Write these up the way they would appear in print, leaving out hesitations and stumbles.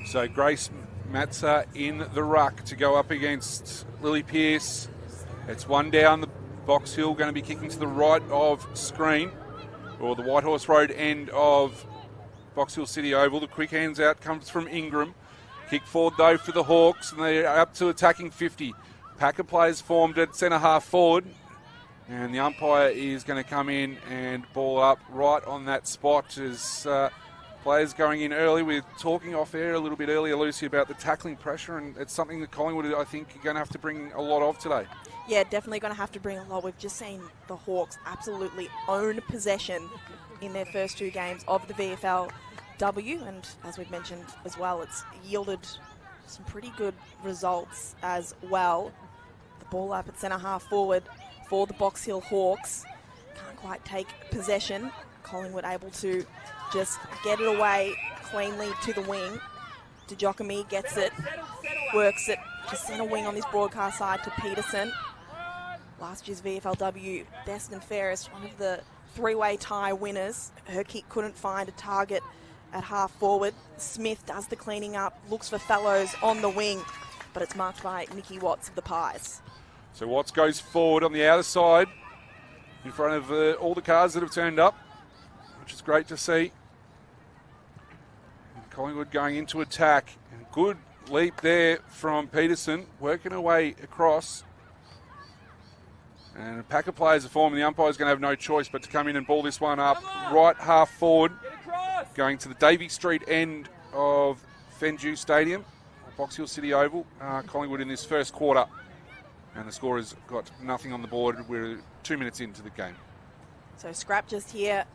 So Grace Matza in the ruck to go up against Lily Pearce. It's one down the Box Hill, going to be kicking to the right of screen, or the Whitehorse Road end of Box Hill City Oval. The quick hands out comes from Ingram. Kick forward though for the Hawks, and they're up to attacking 50. Packer players formed at centre half forward, and the umpire is going to come in and ball up right on that spot as players going in early. We're talking off air a little bit earlier, Lucy, about the tackling pressure, and it's something that Collingwood, I think, are going to have to bring a lot of today. Yeah, definitely going to have to bring a lot. We've just seen the Hawks absolutely own possession in their first two games of the VFLW, and as we've mentioned as well, it's yielded some pretty good results as well. The ball up at centre half forward for the Box Hill Hawks. Can't quite take possession. Collingwood able to just get it away cleanly to the wing. DeJochemy gets it, works it to centre wing on this broadcast side to Peterson. Last year's VFLW best and fairest, one of the three-way tie winners. Her kick couldn't find a target at half forward. Smith does the cleaning up, looks for Fellows on the wing, but it's marked by Nikki Watts of the Pies. So Watts goes forward on the outer side in front of all the cars that have turned up, which is great to see. And Collingwood going into attack. And good leap there from Peterson, working her way across. And a pack of players are forming. The umpire's going to have no choice but to come in and ball this one up right half forward, going to the Davey Street end of Fenju Stadium, Box Hill City Oval. Collingwood in this first quarter. And the score has got nothing on the board. We're 2 minutes into the game. So scrap just here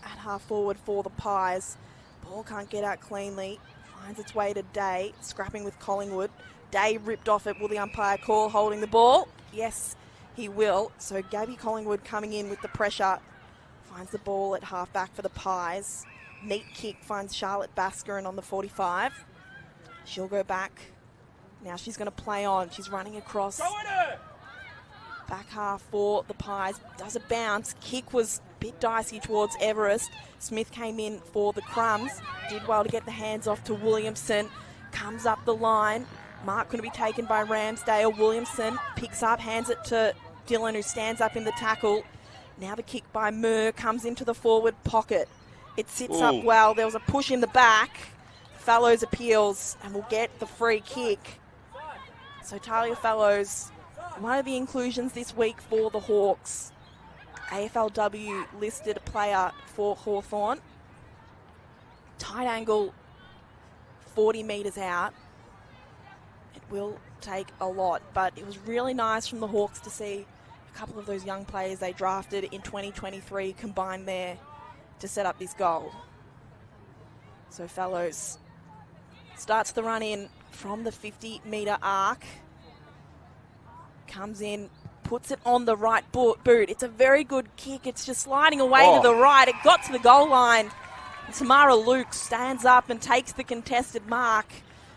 at half forward for the Pies. Ball can't get out cleanly. Finds its way to Day, scrapping with Collingwood. Day ripped off it. Will the umpire call holding the ball? Yes, he will. So Gabby Collingwood coming in with the pressure. Finds the ball at half back for the Pies. Neat kick finds Charlotte Baskarin on the 45. She'll go back. Now she's going to play on. She's running across. Back half for the Pies. Does a bounce. Kick was a bit dicey towards Everest. Smith came in for the crumbs. Did well to get the hands off to Williamson. Comes up the line. Mark going to be taken by Ramsdale. Williamson picks up, hands it to Dylan, who stands up in the tackle. Now the kick by Murr comes into the forward pocket. It sits up well. There was a push in the back. Fellows appeals and will get the free kick. So Talia Fellows, one of the inclusions this week for the Hawks. AFLW listed player for Hawthorn. Tight angle, 40 metres out. It will take a lot, but it was really nice from the Hawks to see a couple of those young players they drafted in 2023 combine there to set up this goal. So Fellows starts the run in from the 50-metre arc. Comes in, puts it on the right boot. It's a very good kick. It's just sliding away to the right. It got to the goal line. And Tamara Luke stands up and takes the contested mark.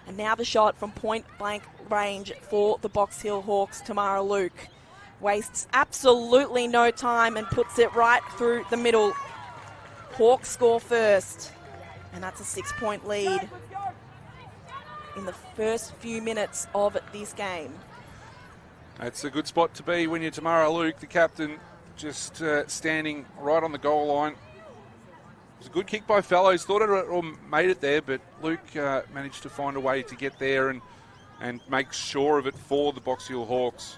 And now the shot from point-blank range for the Box Hill Hawks. Tamara Luke wastes absolutely no time and puts it right through the middle. Hawks score first. And that's a 6-point lead in the first few minutes of this game. It's a good spot to be when you're Tamara Luke, the captain, just standing right on the goal line. It was a good kick by Fellows. Thought it made it there, but Luke managed to find a way to get there and make sure of it for the Box Hill Hawks.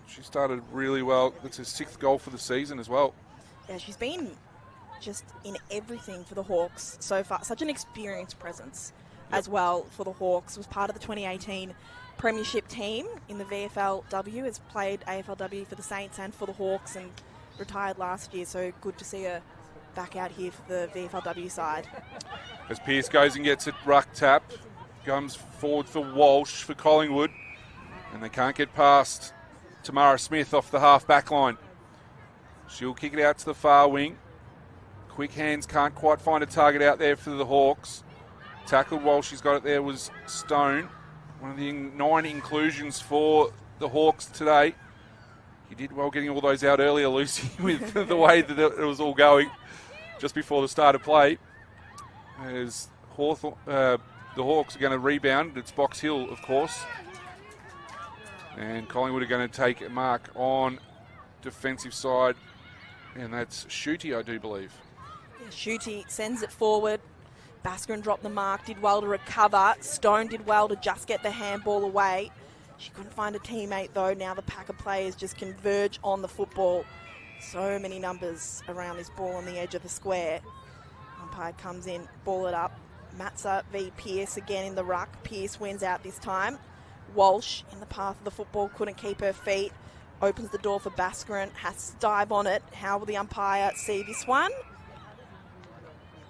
She started really well. It's her 6th goal for the season as well. Yeah, she's been just in everything for the Hawks so far. Such an experienced presence as well for the Hawks. Was part of the 2018 Premiership team in the VFLW. Has played AFLW for the Saints and for the Hawks and retired last year. So good to see her back out here for the VFLW side. As Pearce goes and gets it ruck tap, comes forward for Walsh for Collingwood, and they can't get past Tamara Smith off the half back line. She'll kick it out to the far wing. Quick hands can't quite find a target out there for the Hawks. Tackled while she's got it there was Stone. One of the 9 inclusions for the Hawks today. He did well getting all those out earlier, Lucy, with the way that it was all going just before the start of play. As the Hawks are going to rebound. It's Box Hill, of course. And Collingwood are going to take a mark on defensive side. And that's Shooty, I do believe. Yeah, Shooty sends it forward. Bascarin dropped the mark, did well to recover. Stone did well to just get the handball away. She couldn't find a teammate though. Now the pack of players just converge on the football. So many numbers around this ball on the edge of the square. Umpire comes in, ball it up. Matza v Pearce again in the ruck. Pearce wins out this time. Walsh in the path of the football, couldn't keep her feet. Opens the door for Bascarin, has to dive on it. How will the umpire see this one?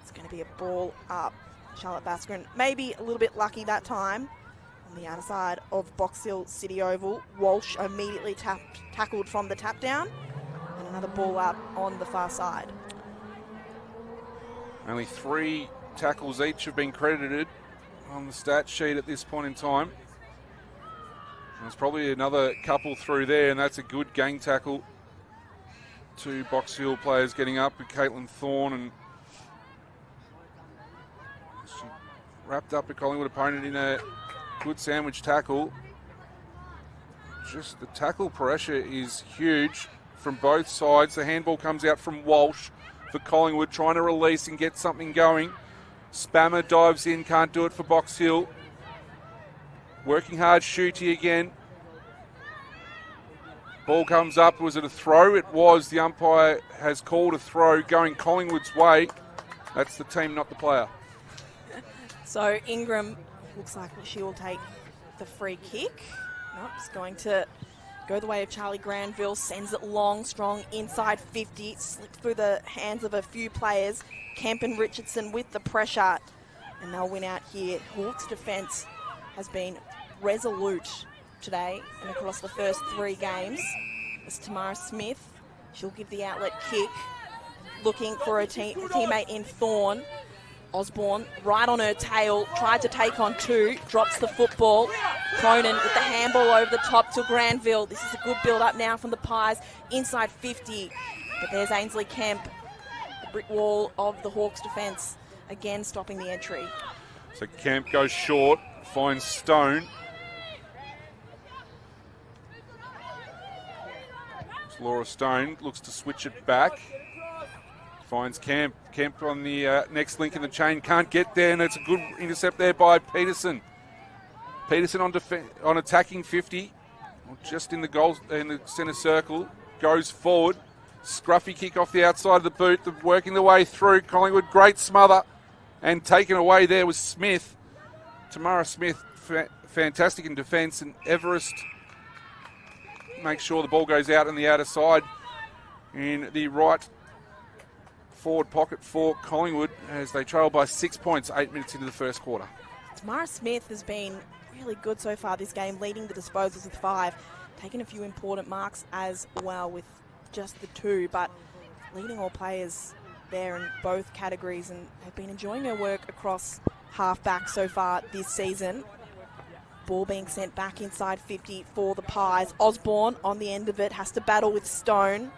It's going to be a ball up. Charlotte Bascarin maybe a little bit lucky that time. On the outer side of Box Hill City Oval, Walsh immediately tackled from the tap down. And another ball up on the far side. Only 3 tackles each have been credited on the stat sheet at this point in time. There's probably another couple through there, and that's a good gang tackle. 2 Box Hill players getting up with Caitlin Thorne, and she wrapped up a Collingwood opponent in a good sandwich tackle. Just the tackle pressure is huge from both sides. The handball comes out from Walsh for Collingwood, trying to release and get something going. Spammer dives in, can't do it for Box Hill. Working hard, Shooty again. Ball comes up. Was it a throw? It was. The umpire has called a throw going Collingwood's way. That's the team, not the player. So Ingram looks like she will take the free kick. Nope, it's going to go the way of Charlie Granville. Sends it long, strong, inside 50. Slipped through the hands of a few players. Kemp and Richardson with the pressure. And they'll win out here. Hawks defence has been resolute today and across the first 3 games. It's Tamara Smith. She'll give the outlet kick. Looking for a teammate in Thorne. Osborne right on her tail. Tried to take on 2. Drops the football. Cronin with the handball over the top to Granville. This is a good build-up now from the Pies. Inside 50. But there's Ainsley Kemp. The brick wall of the Hawks defence. Again stopping the entry. So Kemp goes short. Finds Stone. Laura Stone looks to switch it back. Finds Kemp. Kemp on the next link in the chain. Can't get there, and it's a good intercept there by Peterson. Peterson on attacking 50. Just in the goal, in the centre circle. Goes forward. Scruffy kick off the outside of the boot. Working the way through. Collingwood, great smother. And taken away there was Smith. Tamara Smith, fantastic in defence, and Everest makes sure the ball goes out on the outer side in the right forward pocket for Collingwood as they trail by 6 points 8 minutes into the first quarter. Tamara Smith has been really good so far this game, leading the disposals with 5, taking a few important marks as well with just the 2, but leading all players there in both categories and have been enjoying her work across halfback so far this season. Ball being sent back inside 50 for the Pies. Osborne on the end of it has to battle with Stone.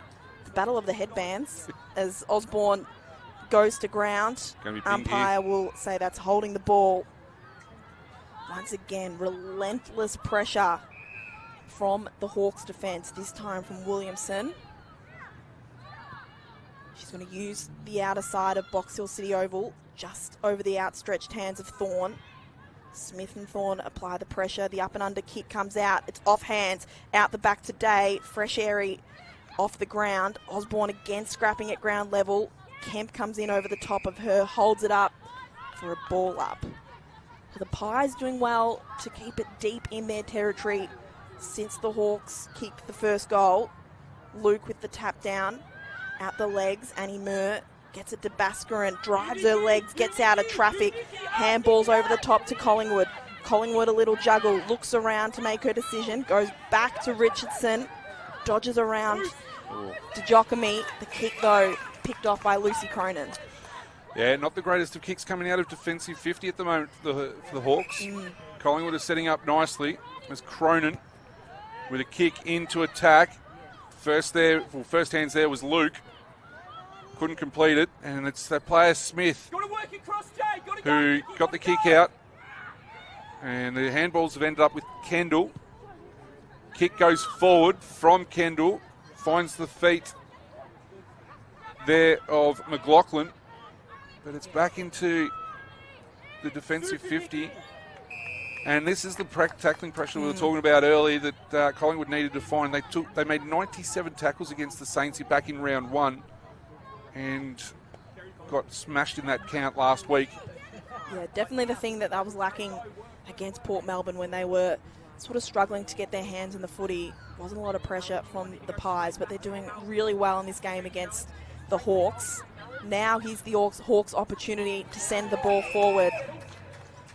The battle of the headbands as Osborne goes to ground. Umpire will say that's holding the ball. Once again, relentless pressure from the Hawks defence, this time from Williamson. She's going to use the outer side of Box Hill City Oval, just over the outstretched hands of Thorne. Smith and Thorne apply the pressure. The up and under kick comes out. It's off hands, out the back today. Fresh airy off the ground. Osborne again scrapping at ground level. Kemp comes in over the top of her, holds it up for a ball up. The Pies doing well to keep it deep in their territory since the Hawks kicked the first goal. Luke with the tap down. Out the legs, Annie Murr gets it to Bascarin, drives her legs, gets out of traffic, handballs over the top to Collingwood. Collingwood a little juggle, looks around to make her decision, goes back to Richardson, dodges around to Giacomi. The kick though, picked off by Lucy Cronin. Yeah, not the greatest of kicks coming out of defensive 50 at the moment for the Hawks. Collingwood is setting up nicely as Cronin with a kick into attack. First hands there was Luke. Couldn't complete it, and it's that player Smith who got the kick out. And the handballs have ended up with Kendall. Kick goes forward from Kendall. Finds the feet there of McLaughlin. But it's back into the defensive 50. And this is the tackling pressure we were talking about earlier that Collingwood needed to find. They made 97 tackles against the Saints back in round 1 and got smashed in that count last week. Yeah, definitely the thing that was lacking against Port Melbourne when they were sort of struggling to get their hands in the footy. Wasn't a lot of pressure from the Pies, but they're doing really well in this game against the Hawks. Now here's the Hawks' opportunity to send the ball forward.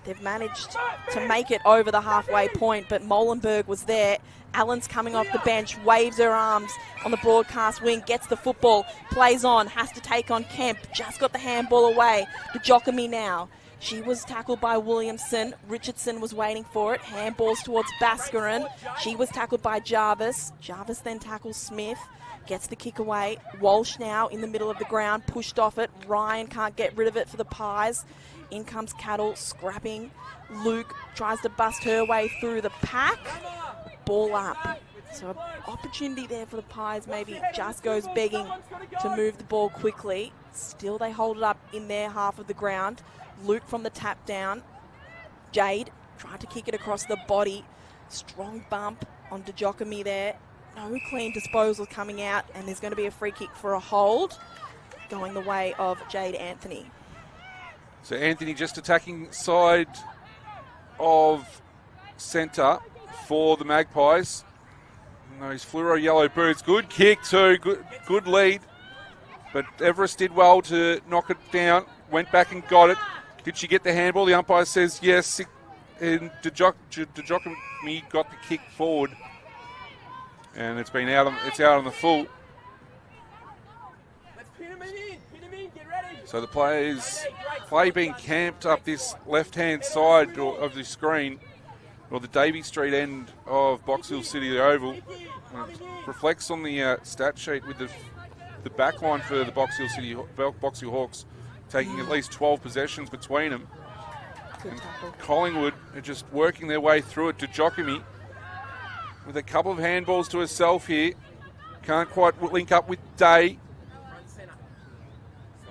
They've managed to make it over the halfway point, but Molenberg was there. Allen's coming off the bench, waves her arms on the broadcast wing, gets the football, plays on, has to take on Kemp, just got the handball away. To Jocamy now. She was tackled by Williamson. Richardson was waiting for it. Handballs towards Bascarin. She was tackled by Jarvis. Jarvis then tackles Smith. Gets the kick away. Walsh now in the middle of the ground, pushed off it. Ryan can't get rid of it for the Pies. In comes Cattle, scrapping. Luke tries to bust her way through the pack. Ball up. So opportunity there for the Pies, maybe just goes begging to move the ball quickly. Still they hold it up in their half of the ground. Luke from the tap down. Jade tried to kick it across the body. Strong bump on Jocamy there. No clean disposal coming out, and there's going to be a free kick for a hold going the way of Jade Anthony. So Anthony just attacking side of centre for the Magpies. And those fluoro yellow boots. Good kick too, good lead. But Everest did well to knock it down. Went back and got it. Did she get the handball? The umpire says yes. And Jocamy got the kick forward. And it's out on the full. So the play being camped up this left-hand side of the screen, or the Davey Street end of Box Hill City, the Oval. Reflects on the stat sheet with the back line for the Box Hill Hawks taking at least 12 possessions between them. And Collingwood are just working their way through it to Jocamy with a couple of handballs to herself here. Can't quite link up with Day.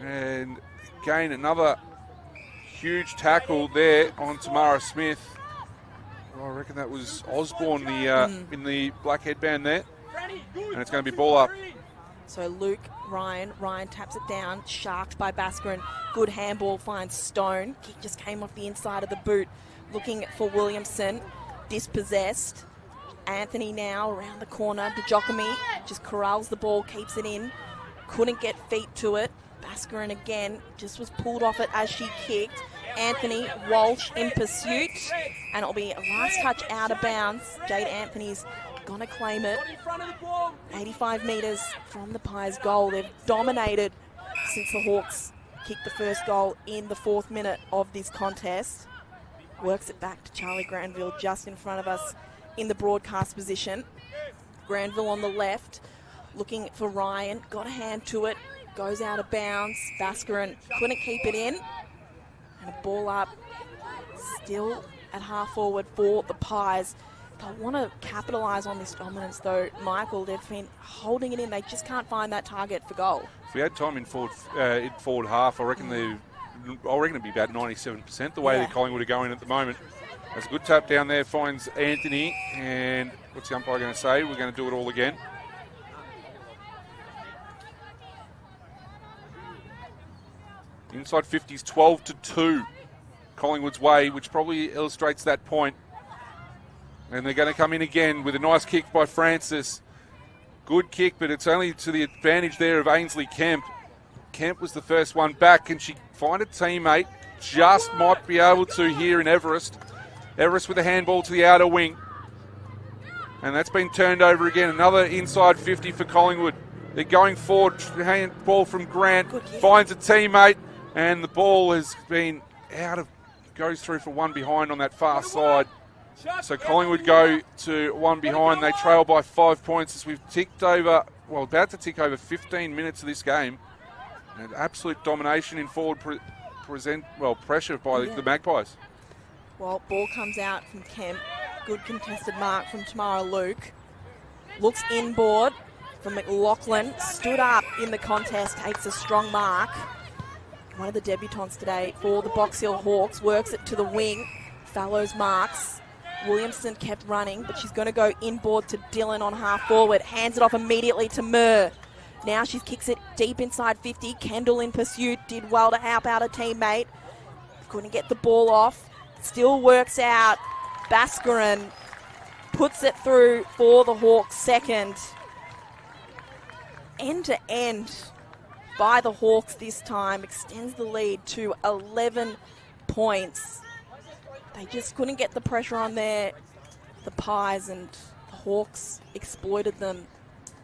And again, another huge tackle there on Tamara Smith. Well, I reckon that was Osborne in the black headband there. And it's going to be ball up. So Luke, Ryan taps it down, sharked by Bascarin. Good handball finds Stone. Kick just came off the inside of the boot. Looking for Williamson, dispossessed. Anthony now around the corner. Jocamy just corrals the ball, keeps it in. Couldn't get feet to it. Bascarin again just was pulled off it as she kicked. Anthony, Walsh in pursuit. And it'll be a last touch out of bounds. Jade Anthony's going to claim it. 85 metres from the Pies' goal. They've dominated since the Hawks kicked the first goal in the 4th minute of this contest. Works it back to Charlie Granville just in front of us in the broadcast position. Granville on the left, looking for Ryan. Got a hand to it. Goes out of bounds. Bascarin couldn't keep it in. And a ball up. Still at half forward for the Pies. They want to capitalise on this dominance though. Michael, they've been holding it in. They just can't find that target for goal. If we had time in forward half, I reckon it'd be about 97% the way that Collingwood are going at the moment. There's a good tap down there, finds Anthony, and what's the umpire going to say? We're going to do it all again. Inside 50s, 12-2, Collingwood's way, which probably illustrates that point. And they're going to come in again with a nice kick by Francis. Good kick, but it's only to the advantage there of Ainsley Kemp. Kemp was the first one back. Can she find a teammate? Just might be able to here in Everest. Everest with a handball to the outer wing. And that's been turned over again. Another inside 50 for Collingwood. They're going forward. Handball from Grant. Finds a teammate. And the ball has been goes through for one behind on that far side. So Collingwood go to one behind. They trail by 5 points as we've about to tick over 15 minutes of this game. And absolute domination in forward pressure by the Magpies. Well, ball comes out from Kemp. Good contested mark from Tamara Luke. Looks inboard from McLaughlin. Stood up in the contest, takes a strong mark. One of the debutants today for the Box Hill Hawks. Works it to the wing. Fallows marks. Williamson kept running, but she's going to go inboard to Dillon on half forward. Hands it off immediately to Murr. Now she kicks it deep inside 50. Kendall in pursuit. Did well to help out a teammate. Couldn't get the ball off. Still works out. Bascarin puts it through for the Hawks second. End to end by the Hawks this time. Extends the lead to 11 points. They just couldn't get the pressure on there. The Pies, and the Hawks exploited them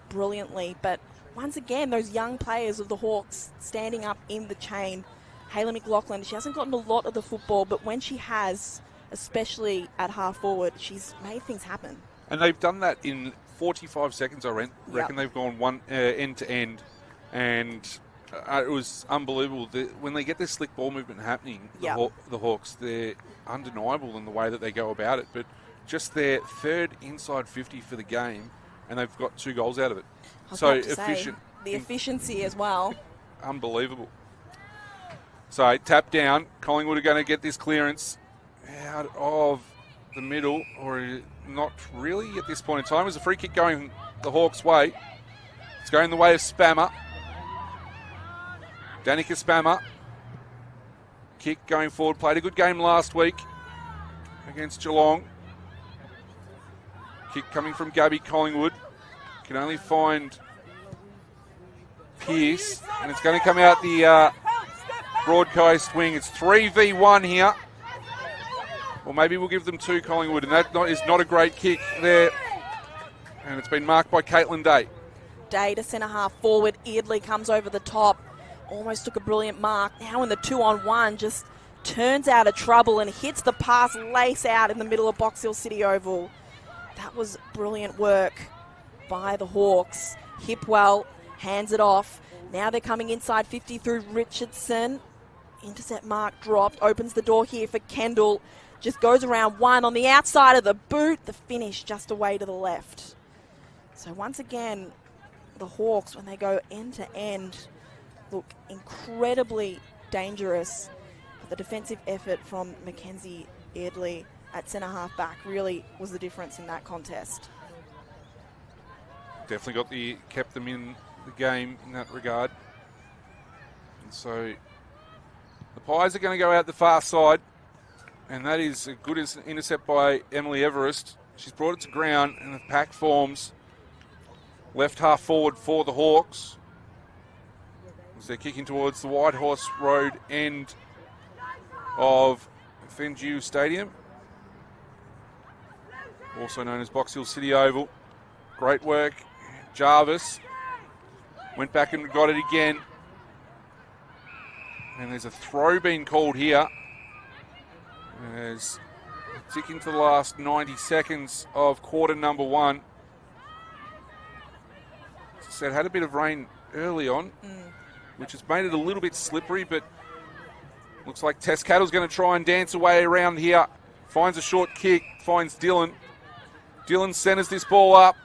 brilliantly. But once again, those young players of the Hawks standing up in the chain. Hayley McLaughlin, she hasn't gotten a lot of the football, but when she has, especially at half forward, she's made things happen. And they've done that in 45 seconds, I reckon. They've gone one end to end, and it was unbelievable. When they get this slick ball movement happening, the Hawks, they're undeniable in the way that they go about it. But just their third inside 50 for the game, and they've got 2 goals out of it. So efficient. The efficiency as well. Unbelievable. So tap down. Collingwood are going to get this clearance out of the middle, or not really at this point in time. There's a free kick going the Hawks' way. It's going the way of Spammer. Danica Spammer. Kick going forward. Played a good game last week against Geelong. Kick coming from Gabby Collingwood. Can only find Pearce, and it's going to come out the broad coast wing. It's 3v1 here. Or maybe we'll give them 2, Collingwood, and that is not a great kick there. And it's been marked by Caitlin Day. Day to centre half forward. Eardley comes over the top. Almost took a brilliant mark. Now in the 2-on-1, just turns out of trouble and hits the pass lace out in the middle of Box Hill City Oval. That was brilliant work by the Hawks. Hipwell hands it off. Now they're coming inside 50 through Richardson. Intercept mark dropped. Opens the door here for Kendall. Just goes around one on the outside of the boot. The finish just away to the left. So once again, the Hawks, when they go end to end, look incredibly dangerous. But the defensive effort from Mackenzie Eardley at centre half back really was the difference in that contest. Definitely kept them in the game in that regard. And so the Pies are going to go out the far side, and that is a good intercept by Emily Everest. She's brought it to ground, and the pack forms left half forward for the Hawks as they're kicking towards the White Horse Road end of Fenju Stadium, also known as Box Hill City Oval. Great work. Jarvis went back and got it again. And there's a throw being called here. As ticking to the last 90 seconds of quarter number 1. As I said, had a bit of rain early on, which has made it a little bit slippery, but looks like Tess Cattle's going to try and dance away around here. Finds a short kick, finds Dillon. Dillon centres this ball up,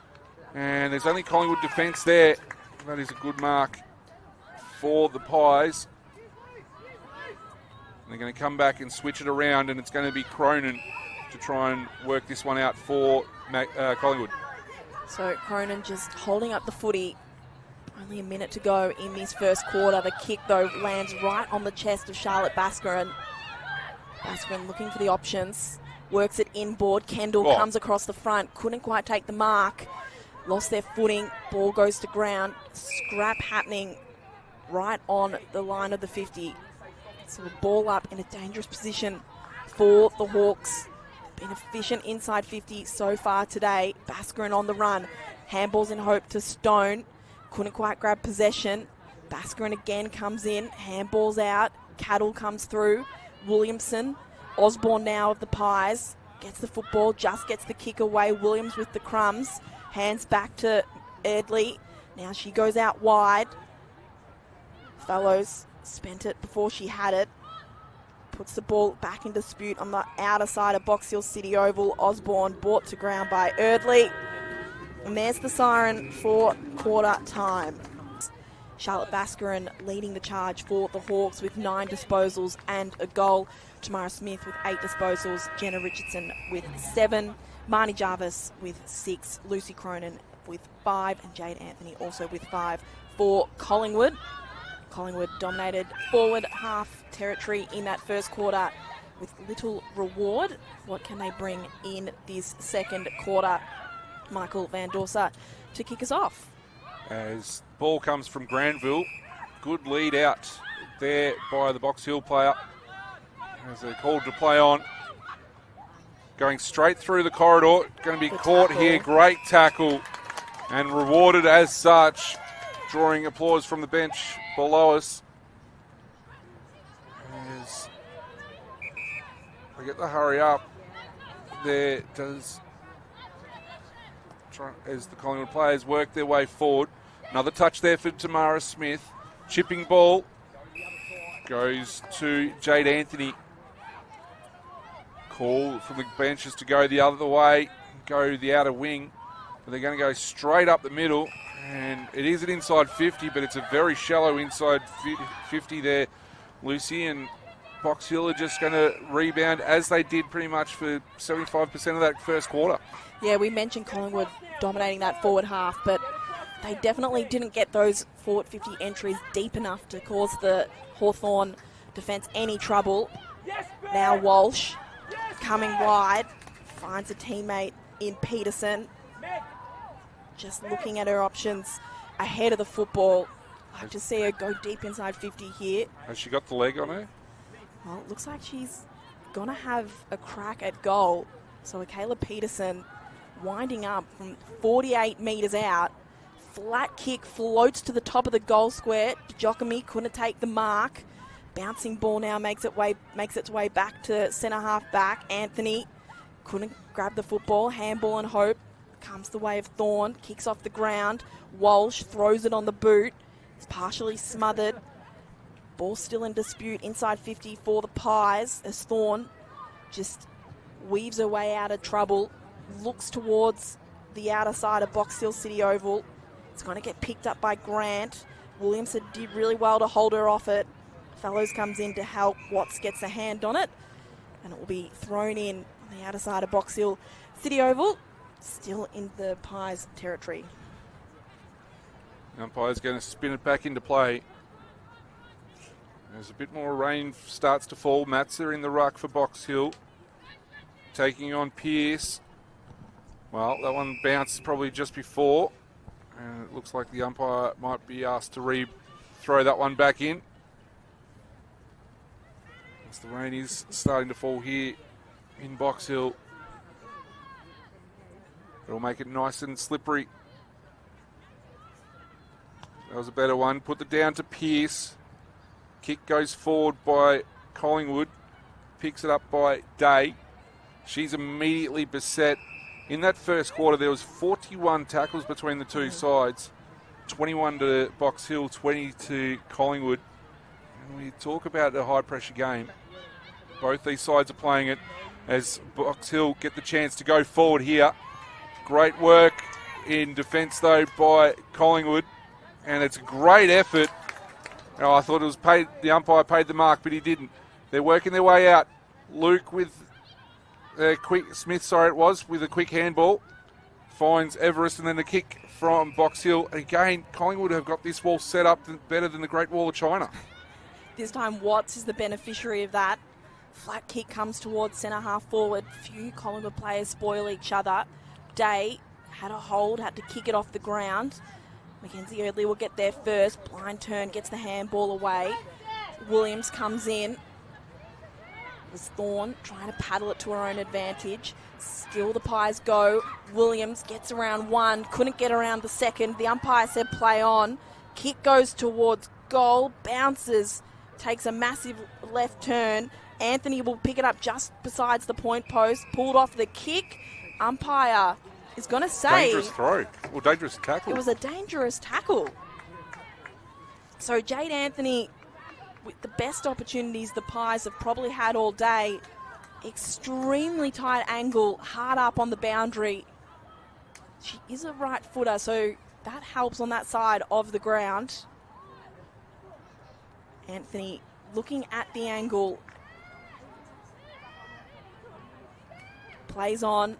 and there's only Collingwood defence there. That is a good mark for the Pies. They're going to come back and switch it around, and it's going to be Cronin to try and work this one out for Collingwood. So Cronin just holding up the footy. Only a minute to go in this first quarter. The kick, though, lands right on the chest of Charlotte Bascarin. Bascarin looking for the options. Works it inboard. Kendall comes across the front. Couldn't quite take the mark. Lost their footing. Ball goes to ground. Scrap happening right on the line of the 50. So the ball up in a dangerous position for the Hawks. Been efficient inside 50 so far today. Bascarin on the run. Handballs in hope to Stone. Couldn't quite grab possession. Bascarin again comes in. Handballs out. Cattle comes through. Williamson. Osborne now of the Pies. Gets the football. Just gets the kick away. Williams with the crumbs. Hands back to Eardley. Now she goes out wide. Fellows spent it before she had it. puts the ball back in dispute on the outer side of Box Hill City Oval. Osborne brought to ground by Erdley. And there's the siren for quarter time. Charlotte Bascarin leading the charge for the Hawks with 9 disposals and a goal. Tamara Smith with 8 disposals. Jenna Richardson with 7. Marnie Jarvis with 6. Lucy Cronin with 5. And Jade Anthony also with 5 for Collingwood. Collingwood dominated forward half territory in that first quarter with little reward. What can they bring in this second quarter? Michael Van Dorsa to kick us off. As ball comes from Granville, good lead out there by the Box Hill player. As they're called to play on. Going straight through the corridor, going to be caught here. Great tackle and rewarded as such. Drawing applause from the bench below us. As I get the hurry up there, as the Collingwood players work their way forward. Another touch there for Tamara Smith. Chipping ball goes to Jade Anthony. Call from the benches to go the other way, go the outer wing. But they're going to go straight up the middle. And it is an inside 50, but it's a very shallow inside 50 there, Lucy. And Box Hill are just going to rebound as they did pretty much for 75% of that first quarter. Yeah, we mentioned Collingwood dominating that forward half, but they definitely didn't get those forward 50 entries deep enough to cause the Hawthorn defence any trouble. Now Walsh coming wide, finds a teammate in Peterson. Just looking at her options ahead of the football. I'd like to see her go deep inside 50 here. Has she got the leg on her? Well, it looks like she's going to have a crack at goal. So Kayla Peterson winding up from 48 metres out. Flat kick floats to the top of the goal square. Giacomi couldn't take the mark. Bouncing ball now makes its way back to centre half back. Anthony couldn't grab the football. Handball and hope. Comes the way of Thorne. Kicks off the ground. Walsh throws it on the boot. It's partially smothered. Ball still in dispute inside 50 for the Pies as Thorne just weaves her way out of trouble. Looks towards the outer side of Box Hill City Oval. It's going to get picked up by Grant. Williamson did really well to hold her off it. Fellows comes in to help. Watts gets a hand on it. And it will be thrown in on the outer side of Box Hill City Oval. Still in the Pies territory. The umpire's going to spin it back into play. As a bit more rain starts to fall. Matza in the ruck for Box Hill. Taking on Pearce. Well, that one bounced probably just before. And it looks like the umpire might be asked to throw that one back in. As the rain is starting to fall here in Box Hill. It'll make it nice and slippery. That was a better one. Put it down to Pearce. Kick goes forward by Collingwood. Picks it up by Day. She's immediately beset. In that first quarter, there was 41 tackles between the two sides. 21 to Box Hill, 20 to Collingwood. And we talk about a high-pressure game. Both these sides are playing it as Box Hill get the chance to go forward here. Great work in defence, though, by Collingwood. And it's a great effort. Oh, I thought it was paid. The umpire paid the mark, but he didn't. They're working their way out. Luke with Smith, with a quick handball. Finds Everest, and then a kick from Box Hill. Again, Collingwood have got this wall set up better than the Great Wall of China. This time Watts is the beneficiary of that. Flat kick comes towards centre half forward. Few Collingwood players spoil each other. Day had a hold, had to kick it off the ground. Mackenzie Erdley will get there first. Blind turn, gets the handball away. Williams comes in. It was Thorne trying to paddle it to her own advantage. Still the Pies go. Williams gets around one, couldn't get around the second. The umpire said play on. Kick goes towards goal, bounces, takes a massive left turn. Anthony will pick it up just besides the point post. Pulled off the kick. Umpire is going to say... Dangerous throw. Or dangerous tackle. It was a dangerous tackle. So Jade Anthony with the best opportunities the Pies have probably had all day. Extremely tight angle, hard up on the boundary. She is a right footer, so that helps on that side of the ground. Anthony looking at the angle. Plays on,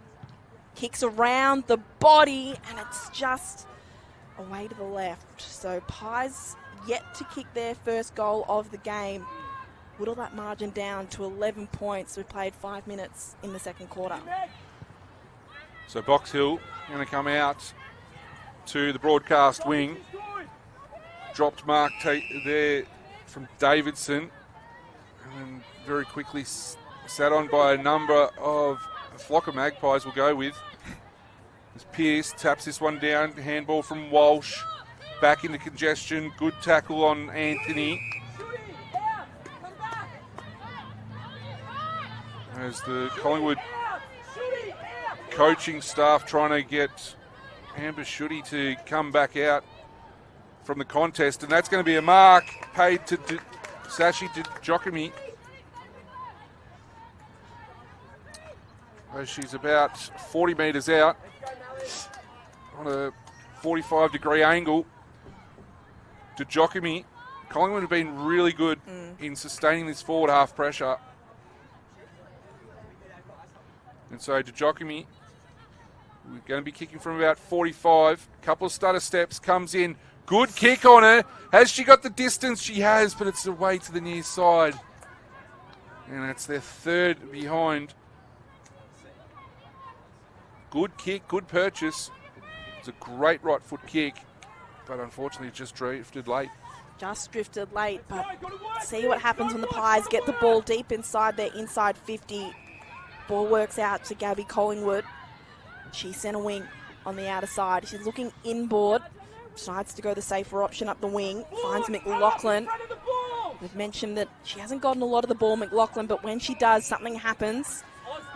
kicks around the body, and it's just away to the left. So Pies yet to kick their first goal of the game. Whittle that margin down to 11 points. We played 5 minutes in the second quarter. So Box Hill going to come out to the broadcast wing. Dropped mark there from Davidson. And very quickly sat on by a number of a flock of Magpies will go with. As Pearce taps this one down. Handball from Walsh. Back into congestion. Good tackle on Anthony. As the Collingwood coaching staff trying to get Amber Schutte to come back out from the contest. And that's going to be a mark paid to Sashi Jokimi. She's about 40 metres out on a 45-degree angle. To Jokimi. Collingwood have been really good in sustaining this forward half pressure. And so to Jokimi, we're going to be kicking from about 45. Couple of stutter steps, comes in. Good kick on her. Has she got the distance? She has, but it's away to the near side. And that's their third behind. Good kick, good purchase. It's a great right foot kick, but unfortunately it just drifted late. Just drifted late, but see what happens when the Pies get the ball deep inside their inside 50. Ball works out to Gabby Collingwood. She's centre wing on the outer side. She's looking inboard. Decides to go the safer option up the wing. Finds McLaughlin. We've mentioned that she hasn't gotten a lot of the ball, McLaughlin, but when she does, something happens.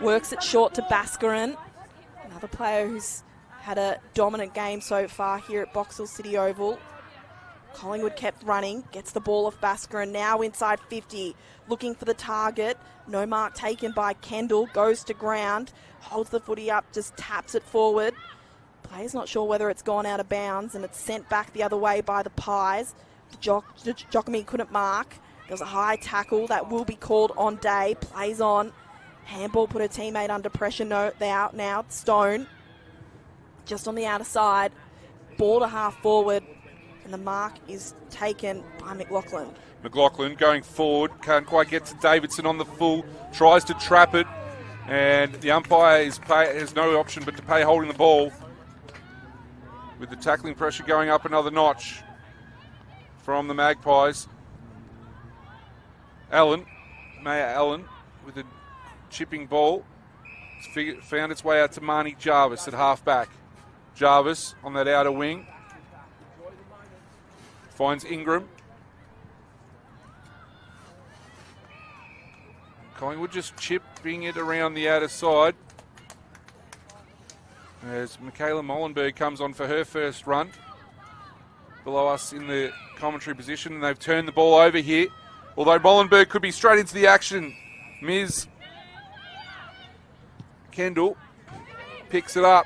Works it short to Bhaskaran. Another player who's had a dominant game so far here at Box Hill City Oval. Collingwood kept running, gets the ball off Bhaskaran, now inside 50, looking for the target. No mark taken by Kendall, goes to ground, holds the footy up, just taps it forward. Player's not sure whether it's gone out of bounds, and it's sent back the other way by the Pies. Jokimi couldn't mark. There was a high tackle that will be called on Day. Plays on. Handball put her teammate under pressure. No, they're out now. Stone just on the outer side. Ball to half forward. And the mark is taken by McLaughlin. McLaughlin going forward. Can't quite get to Davidson on the full. Tries to trap it. And the umpire has no option but to pay holding the ball. With the tackling pressure going up another notch from the Magpies. Maya Allen with a chipping ball. It's found its way out to Marnie Jarvis at halfback. Jarvis on that outer wing. Finds Ingram. Collingwood just chipping it around the outer side. As Michaela Mollenberg comes on for her first run. Below us in the commentary position. And they've turned the ball over here. Although Mollenberg could be straight into the action. Ms. Kendall picks it up.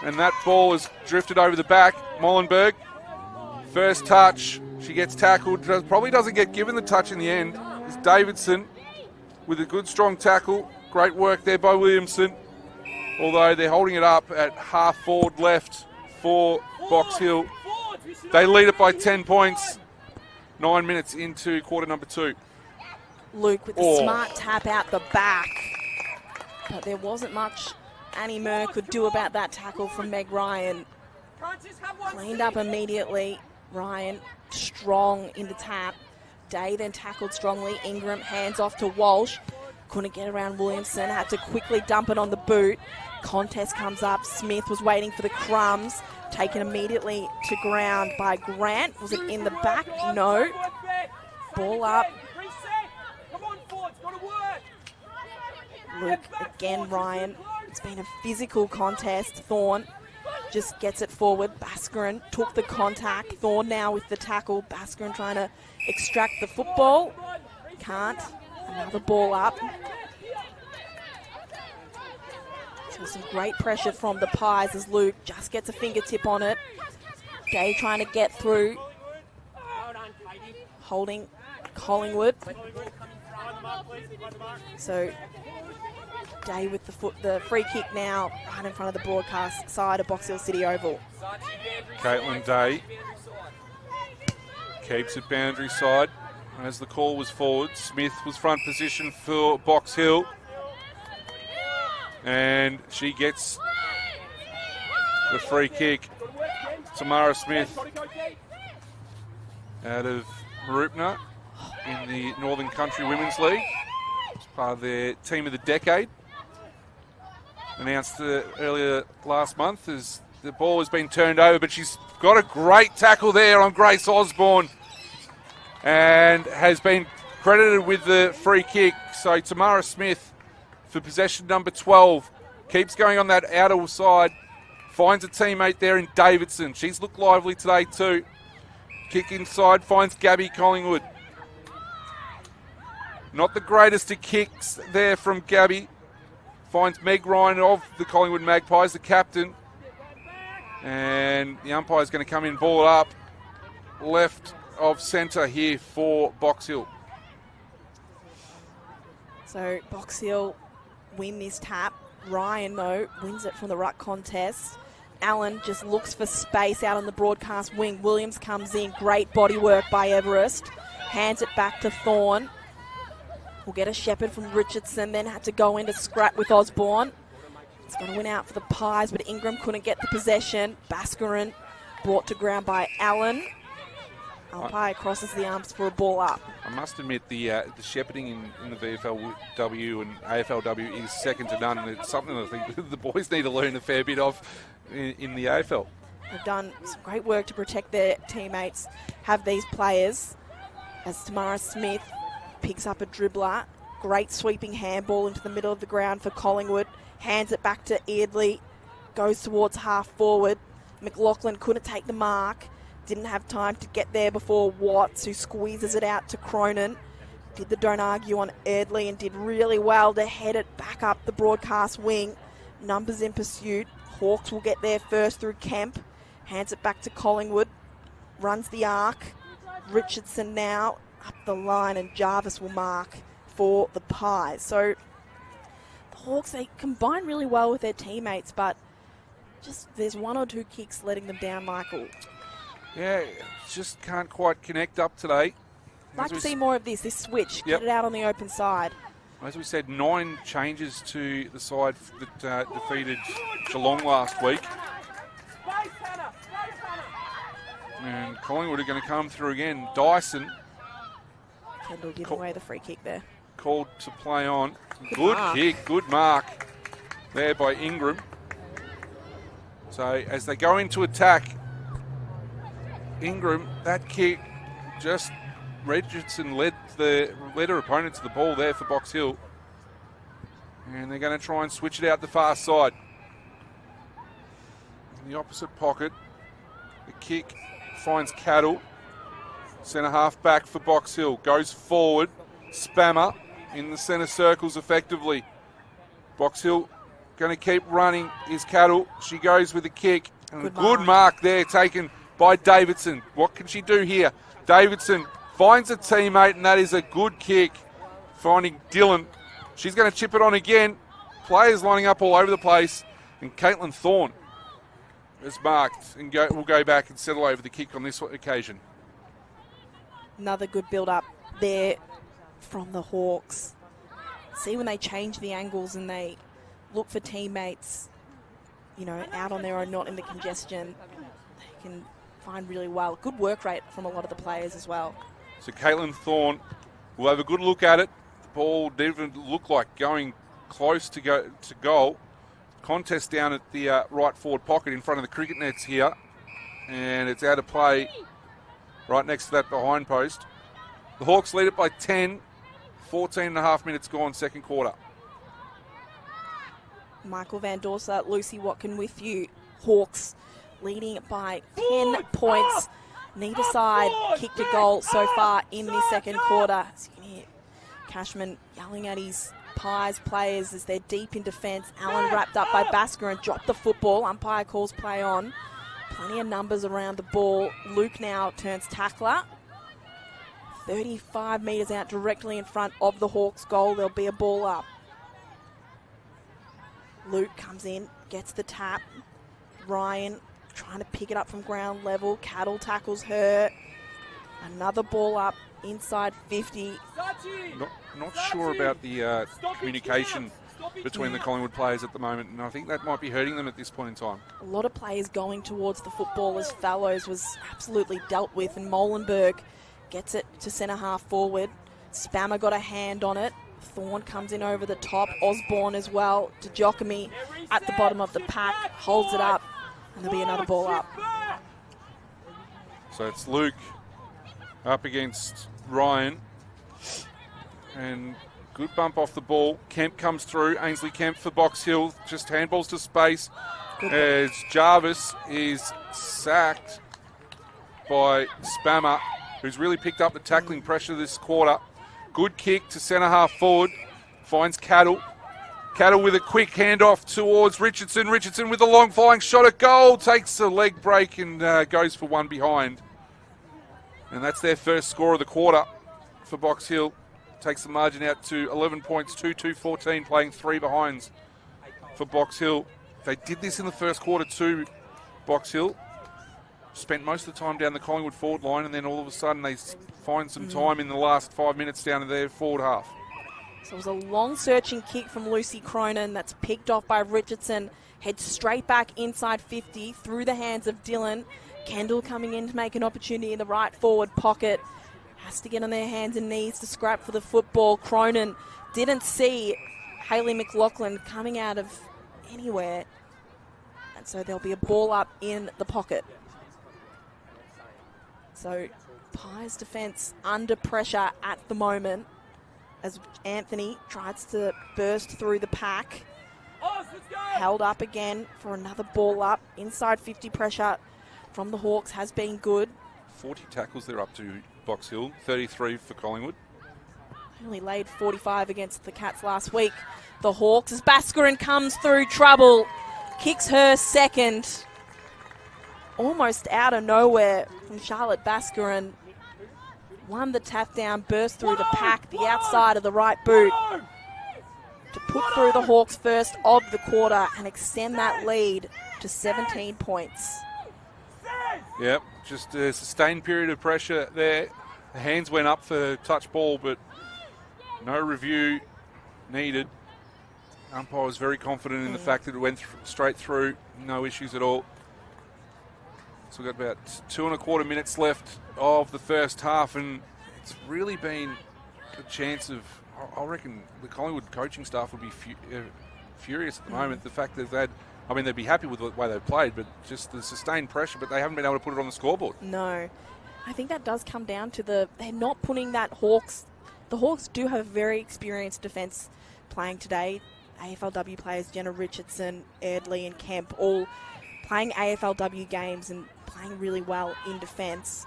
And that ball has drifted over the back. Mollenberg. First touch, she gets tackled, probably doesn't get given the touch in the end. It's Davidson with a good strong tackle. Great work there by Williamson. Although they're holding it up at half forward left for Box Hill. They lead it by 10 points. 9 minutes into quarter number 2. Luke with the smart tap out the back. But there wasn't much Annie Murr could do about that tackle from Meg Ryan. Cleaned up immediately. Ryan strong in the tap. Day then tackled strongly. Ingram hands off to Walsh. Couldn't get around Williamson. Had to quickly dump it on the boot. Contest comes up. Smith was waiting for the crumbs. Taken immediately to ground by Grant. Was it in the back? No. Ball up. Luke again, Ryan. It's been a physical contest. Thorne just gets it forward. Baskarin took the contact. Thorne now with the tackle. Baskarin trying to extract the football. Can't. Another ball up. So some great pressure from the Pies as Luke just gets a fingertip on it. Day trying to get through. Holding Collingwood. So Day with the free kick now right in front of the broadcast side of Box Hill City Oval. Caitlin Day keeps it boundary side as the call was forward. Smith was front position for Box Hill. And she gets the free kick. Tamara Smith out of Marupna in the Northern Country Women's League. It's part of their team of the decade. Announced earlier last month as the ball has been turned over, but she's got a great tackle there on Grace Osborne and has been credited with the free kick. So Tamara Smith for possession number 12. Keeps going on that outer side. Finds a teammate there in Davidson. She's looked lively today too. Kick inside, finds Gabby Collingwood. Not the greatest of kicks there from Gabby. Finds Meg Ryan of the Collingwood Magpies, the captain. And the umpire's going to come in, ball up. Left of centre here for Box Hill. So Box Hill win this tap. Ryan, though, wins it from the ruck contest. Allen just looks for space out on the broadcast wing. Williams comes in. Great body work by Everest. Hands it back to Thorne. We'll get a Shepherd from Richardson, then had to go into scrap with Osborne. It's going to win out for the Pies, but Ingram couldn't get the possession. Baskarin brought to ground by Allen. Umpire crosses the arms for a ball up. I must admit the shepherding in the VFLW and AFLW is second to none, and it's something I think the boys need to learn a fair bit of in the AFL. They've done some great work to protect their teammates, have these players, as Tamara Smith picks up a dribbler. Great sweeping handball into the middle of the ground for Collingwood. Hands it back to Eardley. Goes towards half forward. McLaughlin couldn't take the mark. Didn't have time to get there before Watts, who squeezes it out to Cronin. Did the don't argue on Eardley and did really well to head it back up the broadcast wing. Numbers in pursuit. Hawks will get there first through Kemp. Hands it back to Collingwood. Runs the arc. Richardson now up the line, and Jarvis will mark for the Pies. So the Hawks, they combine really well with their teammates, but just there's one or two kicks letting them down, Michael. Yeah, just can't quite connect up today. Like to see more of this switch. Yep. Get it out on the open side. As we said, 9 changes to the side that defeated Geelong last week. And Collingwood are going to come through again. Dyson. Kendall giving away the free kick there. Called to play on. Good mark. Kick, good mark there by Ingram. So as they go into attack, Ingram, that kick, just Richardson led her opponent to the ball there for Box Hill. And they're going to try and switch it out the far side. In the opposite pocket, the kick finds Cattle. Centre half back for Box Hill. Goes forward. Spammer in the centre circles effectively. Box Hill going to keep running is Cattle. She goes with a kick. And a good mark there taken by Davidson. What can she do here? Davidson finds a teammate, and that is a good kick. Finding Dillon. She's going to chip it on again. Players lining up all over the place. And Caitlin Thorne is marked and will go back and settle over the kick on this occasion. Another good build-up there from the Hawks. See when they change the angles and they look for teammates, out on their own, not in the congestion, they can find really well. Good work rate from a lot of the players as well. So Caitlin Thorne will have a good look at it. The ball didn't look like going close to goal. Contest down at the right forward pocket in front of the cricket nets here. And it's out of play right next to that behind post. The Hawks lead it by 10. 14 and a half minutes gone, second quarter. Michael Van Dorsa, Lucy Watkin with you. Hawks leading by 10 points. Neither side kicked a goal so far in the second quarter. So you can hear Cashman yelling at his Pies players as they're deep in defence. Allen wrapped up by Basker and dropped the football. Umpire calls play on. Plenty of numbers around the ball. Luke now turns tackler. 35 metres out directly in front of the Hawks goal. There'll be a ball up. Luke comes in, gets the tap. Ryan trying to pick it up from ground level. Cattle tackles her. Another ball up inside 50. Not sure about the communication between the Collingwood players at the moment, and I think that might be hurting them at this point in time. A lot of players going towards the football as Fallows was absolutely dealt with, and Molenberg gets it to centre half forward. Spammer got a hand on it. Thorne comes in over the top. Osborne as well. DeJochemy at the bottom of the pack, holds it up, and there'll be another ball up. So it's Luke up against Ryan, and good bump off the ball. Kemp comes through. Ainsley Kemp for Box Hill. Just handballs to space as Jarvis is sacked by Spammer, who's really picked up the tackling pressure this quarter. Good kick to centre half forward. Finds Cattle. Cattle with a quick handoff towards Richardson. Richardson with a long flying shot at goal. Takes a leg break and goes for one behind. And that's their first score of the quarter for Box Hill. Takes the margin out to 11 points, 2-2-14, playing 3 behinds for Box Hill. They did this in the first quarter too, Box Hill. Spent most of the time down the Collingwood forward line, and then all of a sudden they find some time in the last 5 minutes down to their forward half. So it was a long searching kick from Lucy Cronin that's picked off by Richardson. Heads straight back inside 50 through the hands of Dylan. Kendall coming in to make an opportunity in the right forward pocket. Has to get on their hands and knees to scrap for the football. Cronin didn't see Hayley McLaughlin coming out of anywhere. And so there'll be a ball up in the pocket. So Pies defence under pressure at the moment as Anthony tries to burst through the pack. Held up again for another ball up. Inside 50 pressure from the Hawks has been good. 40 tackles they're up to Box Hill, 33 for Collingwood. Only laid 45 against the Cats last week. The Hawks as Baskarin comes through trouble. Kicks her second. Almost out of nowhere from Charlotte Baskarin. Won the tap down, burst through the pack, the outside of the right boot, to put through the Hawks first of the quarter and extend that lead to 17 points. Yep, just a sustained period of pressure there. The hands went up for touch ball, but no review needed. Umpire was very confident in the fact that it went straight through, no issues at all. So we've got about 2.25 minutes left of the first half, and it's really been a chance of, I reckon the Collingwood coaching staff would be furious at the moment. The fact that they'd be happy with the way they've played, but just the sustained pressure, but they haven't been able to put it on the scoreboard. No. I think that does come down to they're not putting that Hawks. The Hawks do have very experienced defence playing today. AFLW players, Jenna Richardson, Erdley and Kemp, all playing AFLW games and playing really well in defence.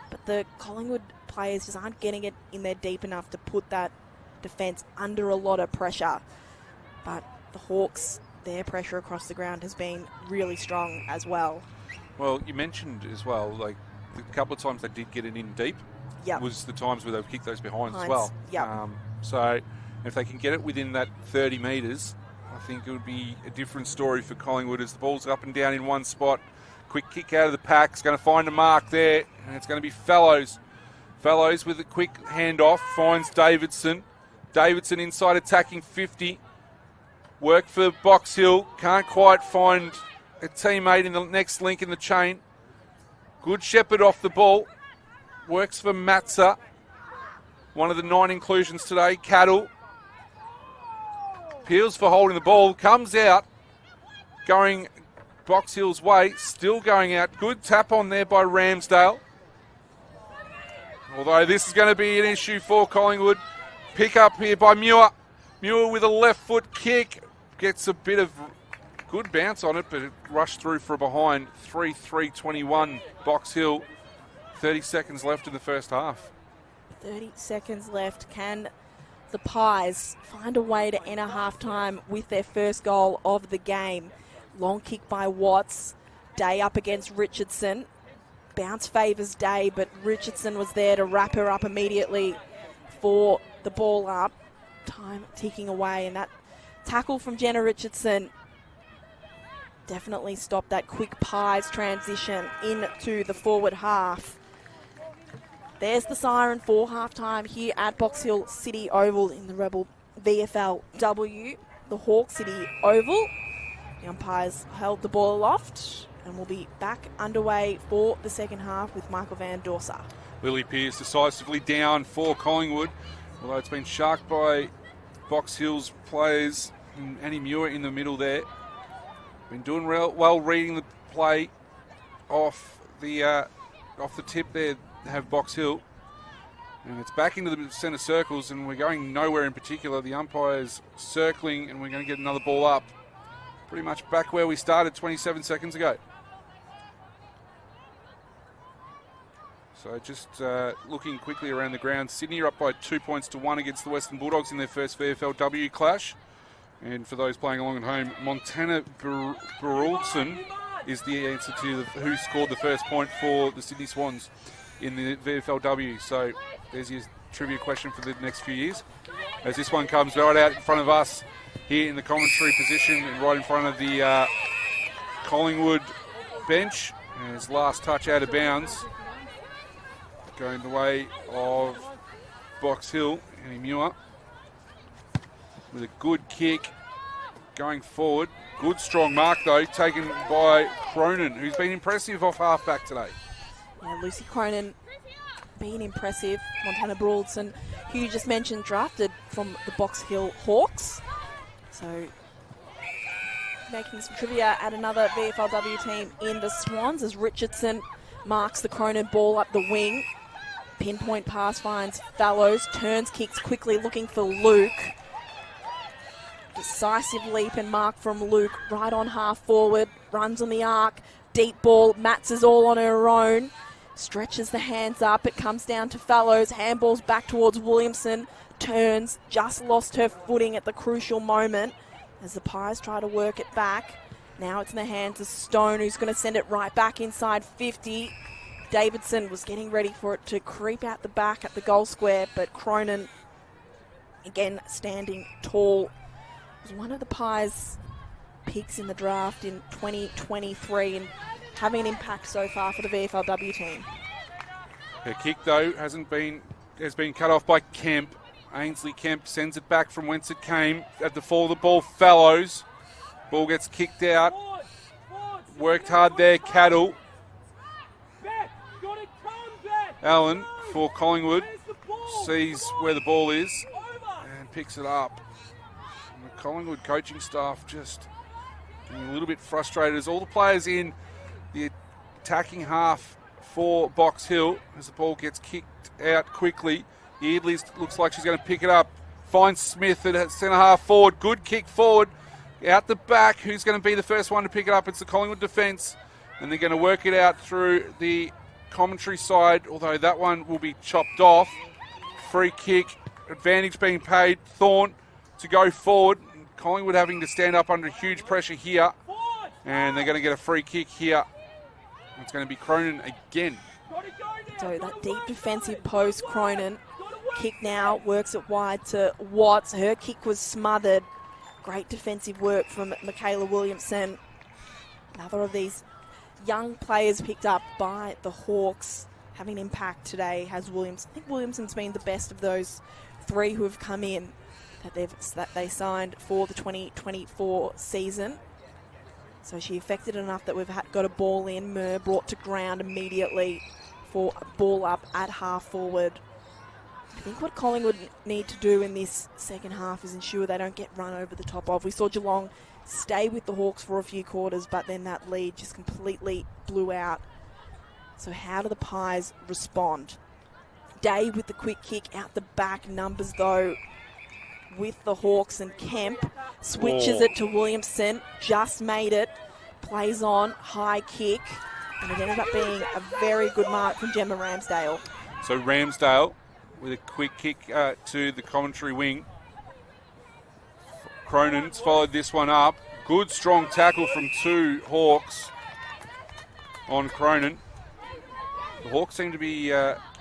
But the Collingwood players just aren't getting it in there deep enough to put that defence under a lot of pressure. But the Hawks, their pressure across the ground has been really strong as well. Well, you mentioned as well, like the couple of times they did get it in deep was the times where they've kicked those behinds as well. So if they can get it within that 30 metres, I think it would be a different story for Collingwood as the ball's up and down in one spot. Quick kick out of the pack. It's going to find a mark there, and it's going to be Fellows. Fellows with a quick handoff finds Davidson. Davidson inside attacking 50. Work for Box Hill. Can't quite find a teammate in the next link in the chain. Good Shepherd off the ball. Works for Matza. One of the 9 inclusions today. Cattle. Peels for holding the ball. Comes out. Going Box Hill's way. Still going out. Good tap on there by Ramsdale. Although this is going to be an issue for Collingwood. Pick up here by Muir. Muir with a left foot kick. Gets a bit of good bounce on it, but it rushed through for a behind. 3-3-21 Box Hill. 30 seconds left in the first half. 30 seconds left. Can the Pies find a way to enter halftime with their first goal of the game? Long kick by Watts. Day up against Richardson. Bounce favours Day, but Richardson was there to wrap her up immediately for the ball up. Time ticking away, and that tackle from Jenna Richardson definitely stopped that quick Pies transition into the forward half. There's the siren for halftime here at Box Hill City Oval in the Rebel VFLW, the Hawke City Oval. The umpires held the ball aloft, and we'll be back underway for the second half with Michael Van Dorsa. Lily Pearce decisively down for Collingwood, although it's been sharked by Box Hill's players. Annie Muir in the middle there. Been doing well reading the play off the tip there. Have Box Hill, and it's back into the centre circles, and we're going nowhere in particular. The umpire's circling, and we're going to get another ball up. Pretty much back where we started 27 seconds ago. So just looking quickly around the ground, Sydney are up by 2 points to 1 against the Western Bulldogs in their first VFLW clash. And for those playing along at home, Montana Burraldson is the answer to who scored the first point for the Sydney Swans in the VFLW. So there's your trivia question for the next few years. As this one comes right out in front of us here in the commentary position and right in front of the Collingwood bench. And his last touch out of bounds, going the way of Box Hill. Annie Muir with a good kick going forward. Good strong mark though, taken by Cronin, who's been impressive off half-back today. Yeah, Lucy Cronin being impressive. Montana Burraldson, who you just mentioned, drafted from the Box Hill Hawks. So making some trivia at another VFLW team in the Swans as Richardson marks the Cronin ball up the wing. Pinpoint pass finds Fallows, turns, kicks quickly looking for Luke. Decisive leap and mark from Luke right on half forward, runs on the arc, deep ball, Mats is all on her own. Stretches the hands up, it comes down to Fallows, handballs back towards Williamson, turns, just lost her footing at the crucial moment as the Pies try to work it back. Now it's in the hands of Stone, who's going to send it right back inside 50. Davidson was getting ready for it to creep out the back at the goal square, but Cronin, again, standing tall. Was one of the Pies' picks in the draft in 2023 and having an impact so far for the VFLW team. Her kick, though, has been cut off by Kemp. Ainsley Kemp sends it back from whence it came. At the fall of the ball, Fallows. Ball gets kicked out. Worked hard there, Cattle. Allen for Collingwood sees where the ball is and picks it up. And the Collingwood coaching staff just getting a little bit frustrated as all the players in the attacking half for Box Hill as the ball gets kicked out quickly. Eardley looks like she's going to pick it up. Finds Smith at centre half forward. Good kick forward. Out the back. Who's going to be the first one to pick it up? It's the Collingwood defence. And they're going to work it out through the commentary side, although that one will be chopped off. Free kick. Advantage being paid. Thorne to go forward. Collingwood having to stand up under huge pressure here. And they're going to get a free kick here. It's going to be Cronin again. So that deep defensive post, Cronin. Kick now, works it wide to Watts. Her kick was smothered. Great defensive work from Michaela Williamson. Another of these young players picked up by the Hawks having an impact today has Williams. I think Williamson's been the best of those three who have come in that they signed for the 2024 season. So she affected enough that we've got a ball in. Murr brought to ground immediately for a ball up at half forward. I think what Collingwood need to do in this second half is ensure they don't get run over the top of. We saw Geelong stay with the Hawks for a few quarters, but then that lead just completely blew out. So how do the Pies respond? Day with the quick kick out the back. Numbers, though, with the Hawks, and Kemp switches it to Williamson, just made it, plays on, high kick, and it ended up being a very good mark from Gemma Ramsdale. So Ramsdale with a quick kick to the commentary wing. Cronin's followed this one up. Good strong tackle from 2 Hawks on Cronin. The Hawks seem to be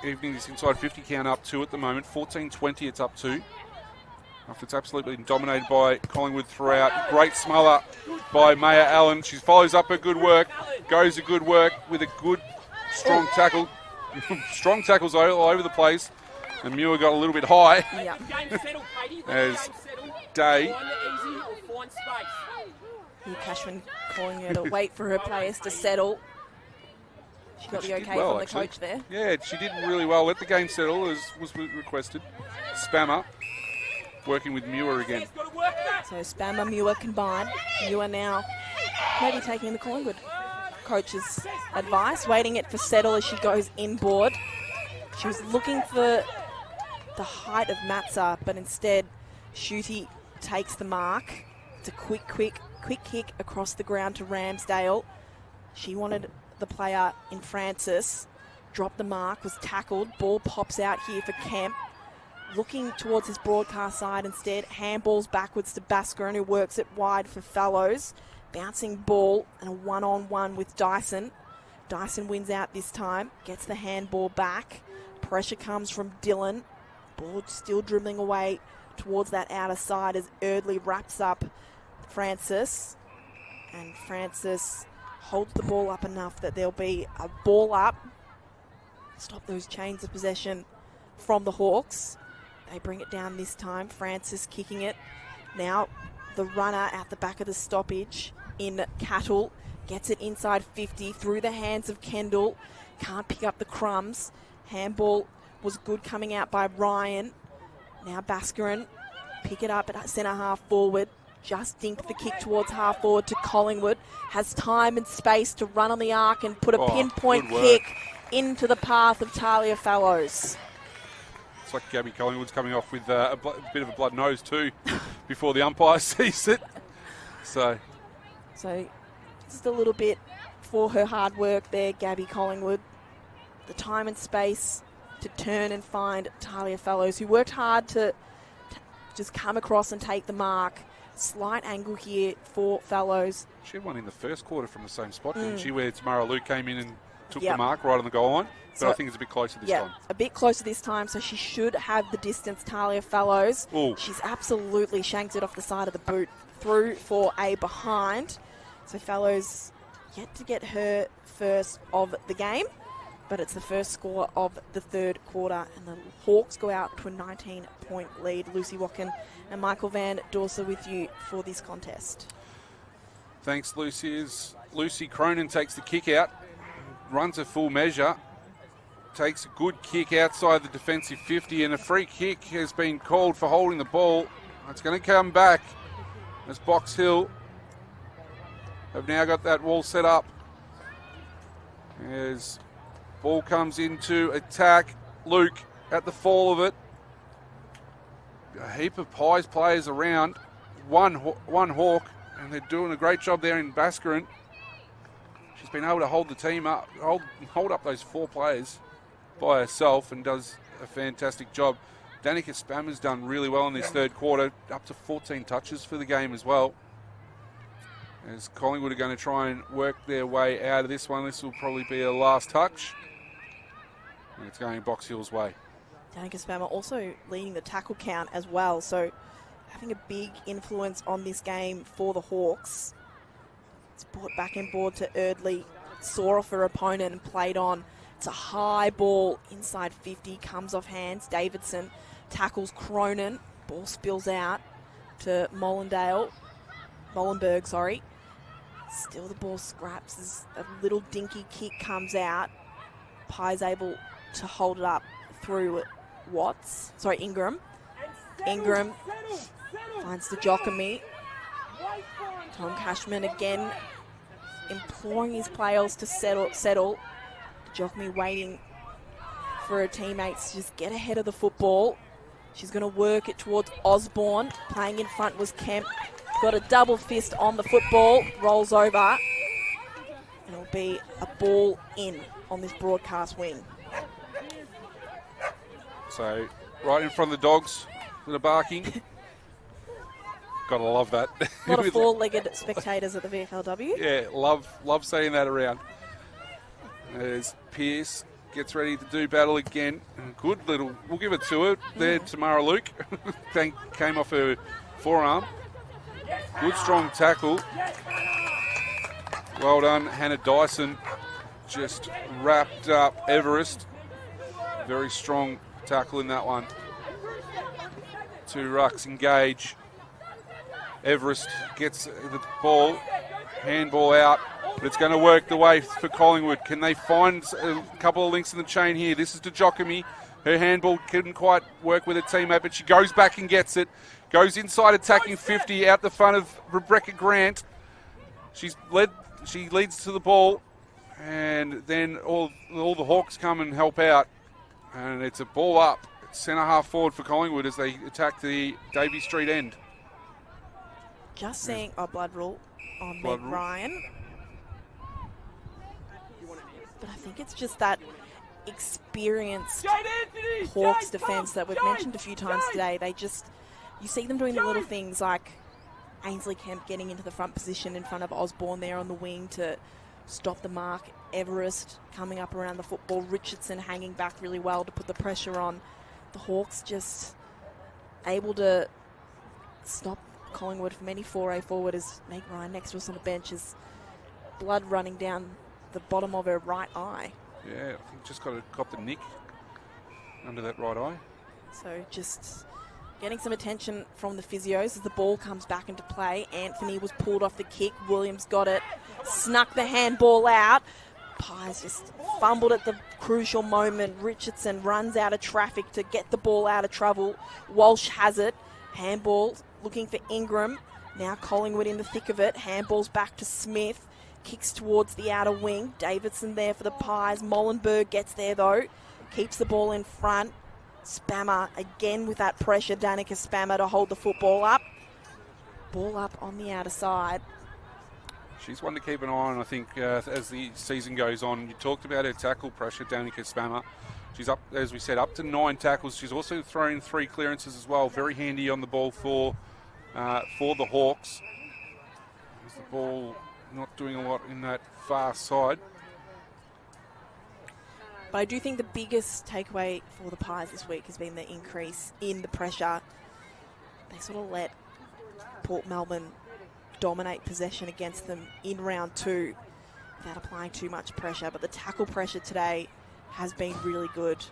evening this inside 50 count up 2 at the moment. 14-20 it's up 2. After it's absolutely been dominated by Collingwood throughout. Great smother by Maya Allen. She follows up her good work. Goes a good work with a good strong tackle. Strong tackles all over the place. And Muir got a little bit high. Yeah. As Day. Hugh Cashman calling her to wait for her players to settle. She got the okay well, from the actually. coach there. Yeah, she did really well. Let the game settle as was requested. Spammer working with Muir again. So Spammer, Muir combined. Muir now maybe taking the Collingwood coach's advice, waiting it for settle as she goes inboard. She was looking for the height of Matza, but instead Schutte takes the mark. It's a quick kick across the ground to Ramsdale. She wanted the player in Francis. Dropped the mark, was tackled. Ball pops out here for Kemp. Looking towards his broadcast side instead. Handballs backwards to Baskarin, who works it wide for Fallows. Bouncing ball and a one-on-one with Dyson. Dyson wins out this time. Gets the handball back. Pressure comes from Dillon. Ball still dribbling away towards that outer side as Erdley wraps up Francis. And Francis holds the ball up enough that there'll be a ball up. Stop those chains of possession from the Hawks. They bring it down this time. Francis kicking it. Now the runner at the back of the stoppage in Cattle. Gets it inside 50 through the hands of Kendall. Can't pick up the crumbs. Handball was good coming out by Ryan. Now Baskarin pick it up at centre half forward. Just dinked the kick towards half forward to Collingwood. Has time and space to run on the arc and put a pinpoint kick into the path of Talia Fallows. It's like Gabby Collingwood's coming off with a bit of a blood nose too before the umpire sees it. So just a little bit for her hard work there, Gabby Collingwood. The time and space to turn and find Talia Fallows, who worked hard to just come across and take the mark. Slight angle here for Fallows. She had one in the first quarter from the same spot, didn't she, where Tamara Luke came in and took the mark right on the goal line. But so, I think it's a bit closer this time. A bit closer this time, so she should have the distance, Talia Fallows. Ooh. She's absolutely shanked it off the side of the boot through for a behind. So Fallows yet to get her first of the game, but it's the first score of the third quarter, and the Hawks go out to a 19-point lead. Lucy Watkin and Michael Van Dorsa with you for this contest. Thanks, Lucy. Lucy Cronin takes the kick out, runs a full measure, takes a good kick outside the defensive 50, and a free kick has been called for holding the ball. It's going to come back as Box Hill have now got that wall set up. As ball comes into attack, Luke at the fall of it. A heap of Pies players around. One Hawk, and they're doing a great job there in Baskarin. She's been able to hold the team up, hold up those 4 players by herself, and does a fantastic job. Danica Spammer's done really well in this third quarter, up to 14 touches for the game as well. As Collingwood are going to try and work their way out of this one. This will probably be a last touch. And it's going Box Hill's way. Danica Spammer also leading the tackle count as well, so having a big influence on this game for the Hawks. It's brought back in board to Erdley, saw off her opponent and played on. It's a high ball inside 50, comes off hands. Davidson tackles Cronin. Ball spills out to Molenberg. Still the ball scraps as a little dinky kick comes out. Pye's able to hold it up through Ingram. Ingram finds the Jokami. Tom Cashman again imploring his players to settle. Jokami waiting for her teammates to just get ahead of the football. She's going to work it towards Osborne. Playing in front was Kemp. Got a double fist on the football. Rolls over. And it'll be a ball in on this broadcast wing. So, right in front of the Dogs that are barking. Gotta love that. A lot of four-legged spectators at the VFLW. Yeah, love seeing that around. As Pearce gets ready to do battle again. Good little, we'll give it to her there, Tamara Luke. Came off her forearm. Good strong tackle. Well done, Hannah Dyson. Just wrapped up Everest. Very strong tackle in that one. Two rucks engage. Everest gets the ball, handball out, but it's going to work the way for Collingwood. Can they find a couple of links in the chain here? This is DeJockamy. Her handball couldn't quite work with her teammate, but she goes back and gets it. Goes inside attacking 50 out the front of Rebecca Grant. She leads to the ball, and then all the Hawks come and help out. And it's a ball up, centre half forward for Collingwood as they attack the Davey Street end. Just seeing a blood rule on Meg Ryan. But I think it's just that experienced Hawks defence that we've mentioned a few times today. You see them doing the little things like Ainsley Kemp getting into the front position in front of Osborne there on the wing to stop the mark. Everest coming up around the football. Richardson hanging back really well to put the pressure on. The Hawks just able to stop Collingwood from any 4A forward as Meg Ryan next to us on the bench is blood running down the bottom of her right eye. Yeah, I think just got the nick under that right eye. So just getting some attention from the physios as the ball comes back into play. Anthony was pulled off the kick. Williams got it. Snuck the handball out. Pies just fumbled at the crucial moment. Richardson runs out of traffic to get the ball out of trouble. Walsh has it. Handball looking for Ingram. Now Collingwood in the thick of it. Handball's back to Smith. Kicks towards the outer wing. Davidson there for the Pies. Mollenberg gets there though. Keeps the ball in front. Spammer again with that pressure. Danica Spammer to hold the football up. Ball up on the outer side. She's one to keep an eye on, I think, as the season goes on. You talked about her tackle pressure, Danica Spammer. She's up, as we said, up to 9 tackles. She's also thrown 3 clearances as well. Very handy on the ball for the Hawks. There's the ball not doing a lot in that far side. But I do think the biggest takeaway for the Pies this week has been the increase in the pressure. They sort of let Port Melbourne dominate possession against them in round 2 without applying too much pressure. But the tackle pressure today has been really good.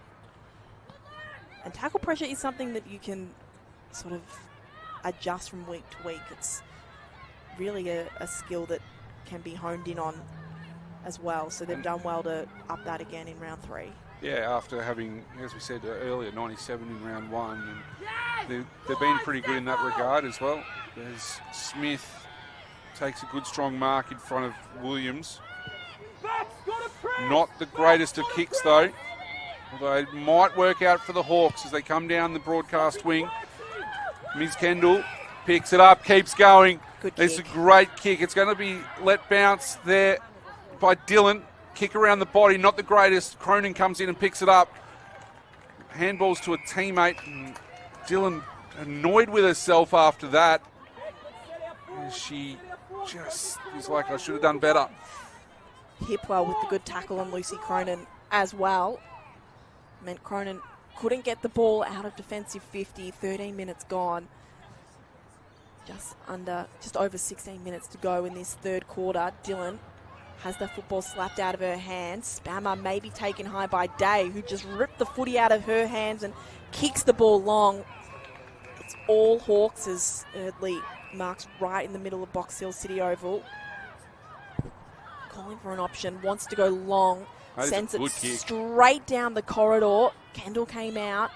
And tackle pressure is something that you can sort of adjust from week to week. It's really a skill that can be honed in on as well. So they've done well to up that again in round 3. Yeah, after having, as we said earlier, 97 in round 1. And they've been pretty good in that regard as well. As Smith takes a good strong mark in front of Williams. Not the greatest of kicks though, although it might work out for the Hawks as they come down the broadcast wing. Ms. Kendall picks it up, keeps going. It's a great kick. It's going to be let bounce there by Dillon. Kick around the body, not the greatest. Cronin comes in and picks it up. Handballs to a teammate. And Dillon annoyed with herself after that. She just is like, I should have done better. Hipwell with the good tackle on Lucy Cronin as well. Meant Cronin couldn't get the ball out of defensive 50. 13 minutes gone. Just over 16 minutes to go in this third quarter. Dillon has the football slapped out of her hands. Spammer may be taken high by Day, who just ripped the footy out of her hands and kicks the ball long. It's all Hawks as Erdley marks right in the middle of Box Hill City Oval. Calling for an option, wants to go long, sends it straight down the corridor. Kendall came out,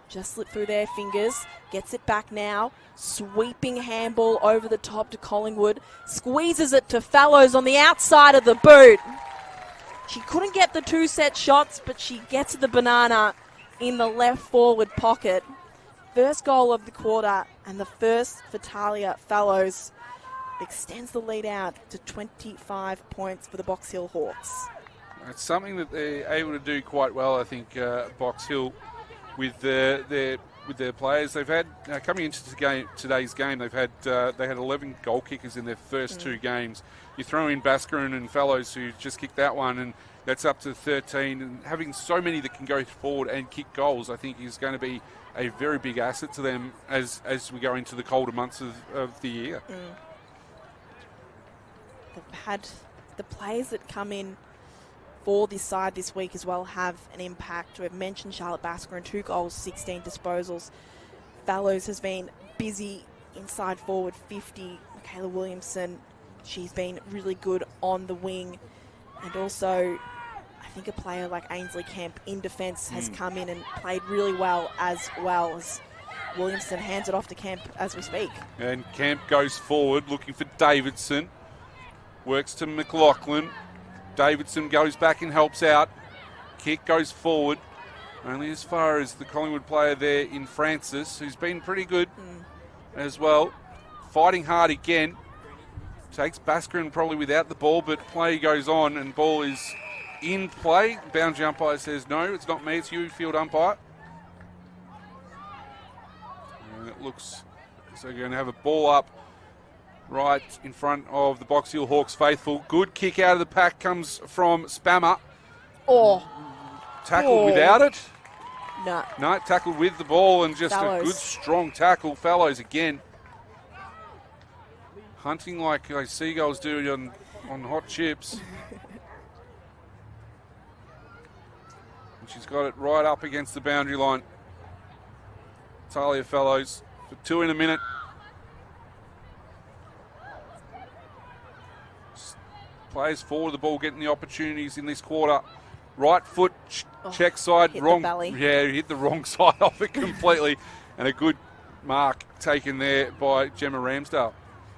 just slipped through their fingers, gets it back now. Sweeping handball over the top to Collingwood. Squeezes it to Fallows on the outside of the boot. She couldn't get the 2 set shots, but she gets the banana in the left forward pocket. first goal of the quarter and the first for Talia Fallows. Extends the lead out to 25 points for the Box Hill Hawks. It's something that they're able to do quite well, I think, Box Hill, with their players. They've had coming into today's game, they had 11 goal kickers in their first 2 games. You throw in Bascarin and Fellows, who just kicked that one, and that's up to 13. And having so many that can go forward and kick goals, I think, is going to be a very big asset to them as we go into the colder months of the year. They've had the players that come in for this side this week as well have an impact. We've mentioned Charlotte Bascarin, 2 goals, 16 disposals. Fallows has been busy inside forward 50. Michaela Williamson, she's been really good on the wing. And also, I think a player like Ainsley Kemp in defence has come in and played really well as Williamson hands it off to Kemp as we speak. And Kemp goes forward looking for Davidson. Works to McLaughlin. Davidson goes back and helps out. Kick goes forward. Only as far as the Collingwood player there in Francis, who's been pretty good as well. Fighting hard again. Takes Bascarin probably without the ball, but play goes on and ball is in play. Boundary umpire says, no, it's not me, it's you, field umpire. And it looks so you're going to have a ball up right in front of the Box Hill Hawks faithful. Good kick out of the pack comes from Spammer. Tackled without it? No, tackled with the ball and just Fallows. A good strong tackle. Fallows again. Hunting like those seagulls do on hot chips. And she's got it right up against the boundary line. Talia Fallows for 2 in a minute. Plays forward the ball, getting the opportunities in this quarter. Right foot, check side, wrong. Hit the wrong side off it completely. And a good mark taken there by Gemma Ramsdale.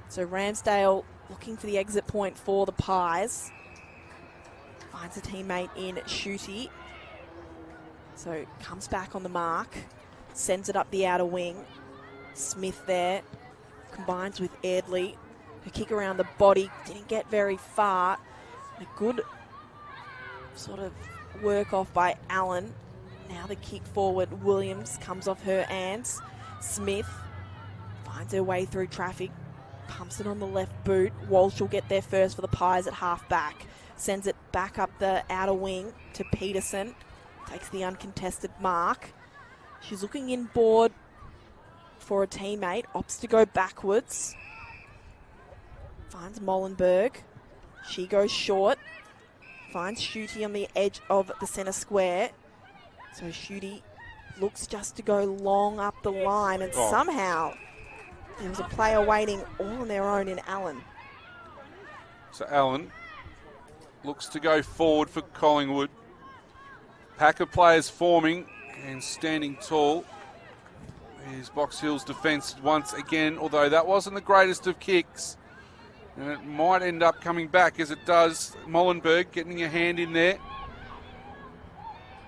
So Ramsdale looking for the exit point for the Pies. Finds a teammate in Shooty. So comes back on the mark. Sends it up the outer wing. Smith there. Combines with Eardley. Her kick around the body didn't get very far. A good sort of work off by Allen. Now the kick forward. Williams comes off her hands. Smith finds her way through traffic. Pumps it on the left boot. Walsh will get there first for the Pies at half back. Sends it back up the outer wing to Peterson. Takes the uncontested mark. She's looking inboard for a teammate. Opts to go backwards. Finds Molenberg. She goes short. Finds Shooty on the edge of the centre square. So Shooty looks just to go long up the line, and somehow there was a player waiting all on their own in Allen. So Allen looks to go forward for Collingwood. Pack of players forming and standing tall. Here's Box Hill's defence once again, although that wasn't the greatest of kicks. And it might end up coming back as it does. Molenberg getting a hand in there.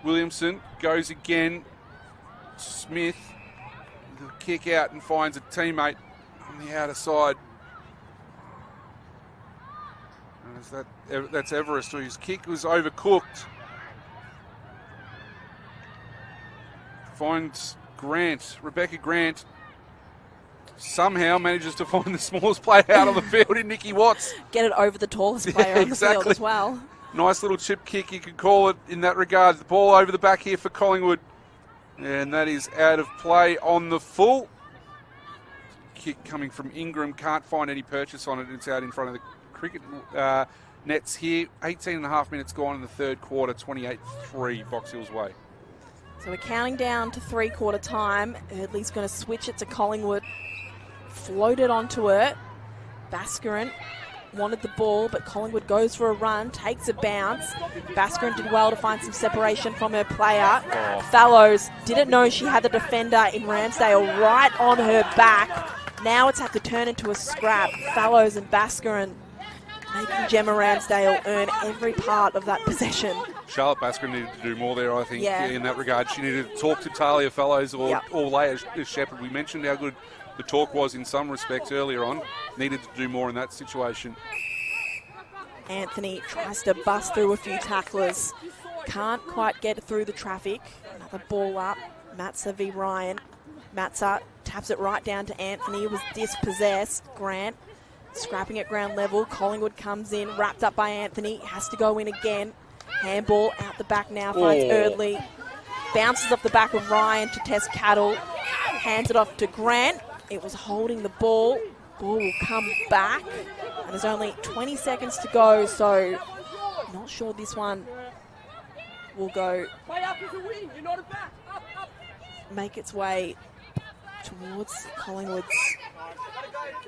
Williamson goes again. Smith, the kick out and finds a teammate on the outer side. And that's Everest, whose kick was overcooked. Finds Grant, Rebecca Grant. Somehow manages to find the smallest player out on the field in Nikki Watts. Get it over the tallest player on the field as well. Nice little chip kick, you could call it in that regard. The ball over the back here for Collingwood. And that is out of play on the full. Kick coming from Ingram. Can't find any purchase on it. It's out in front of the cricket nets here. 18 and a half minutes gone in the third quarter. 28-3 Box Hill's way. So we're counting down to three-quarter time. Eardley's going to switch it to Collingwood. Floated onto it. Bascarin wanted the ball, but Collingwood goes for a run, takes a bounce. Bascarin did well to find some separation from her player. Fallows didn't know she had the defender in Ramsdale right on her back. Now it's had to turn into a scrap. Fallows and Bascarin making Gemma Ramsdale earn every part of that possession. Charlotte Basker needed to do more there, I think, Yeah. in that regard. She needed to talk to Talia Fellows or Leia Shepherd. We mentioned how good the talk was in some respects earlier on. Needed to do more in that situation. Anthony tries to bust through a few tacklers. Can't quite get through the traffic. Another ball up. Matza v. Ryan. Matza taps it right down to Anthony. Was dispossessed. Grant scrapping at ground level. Collingwood comes in, wrapped up by Anthony. Has to go in again. Handball out the back now. Finds Erdley. Bounces off the back of Ryan to test Cattle. Hands it off to Grant. It was holding the ball. Ball will come back. And there's only 20 seconds to go, so not sure this one will go. Make its way towards Collingwood's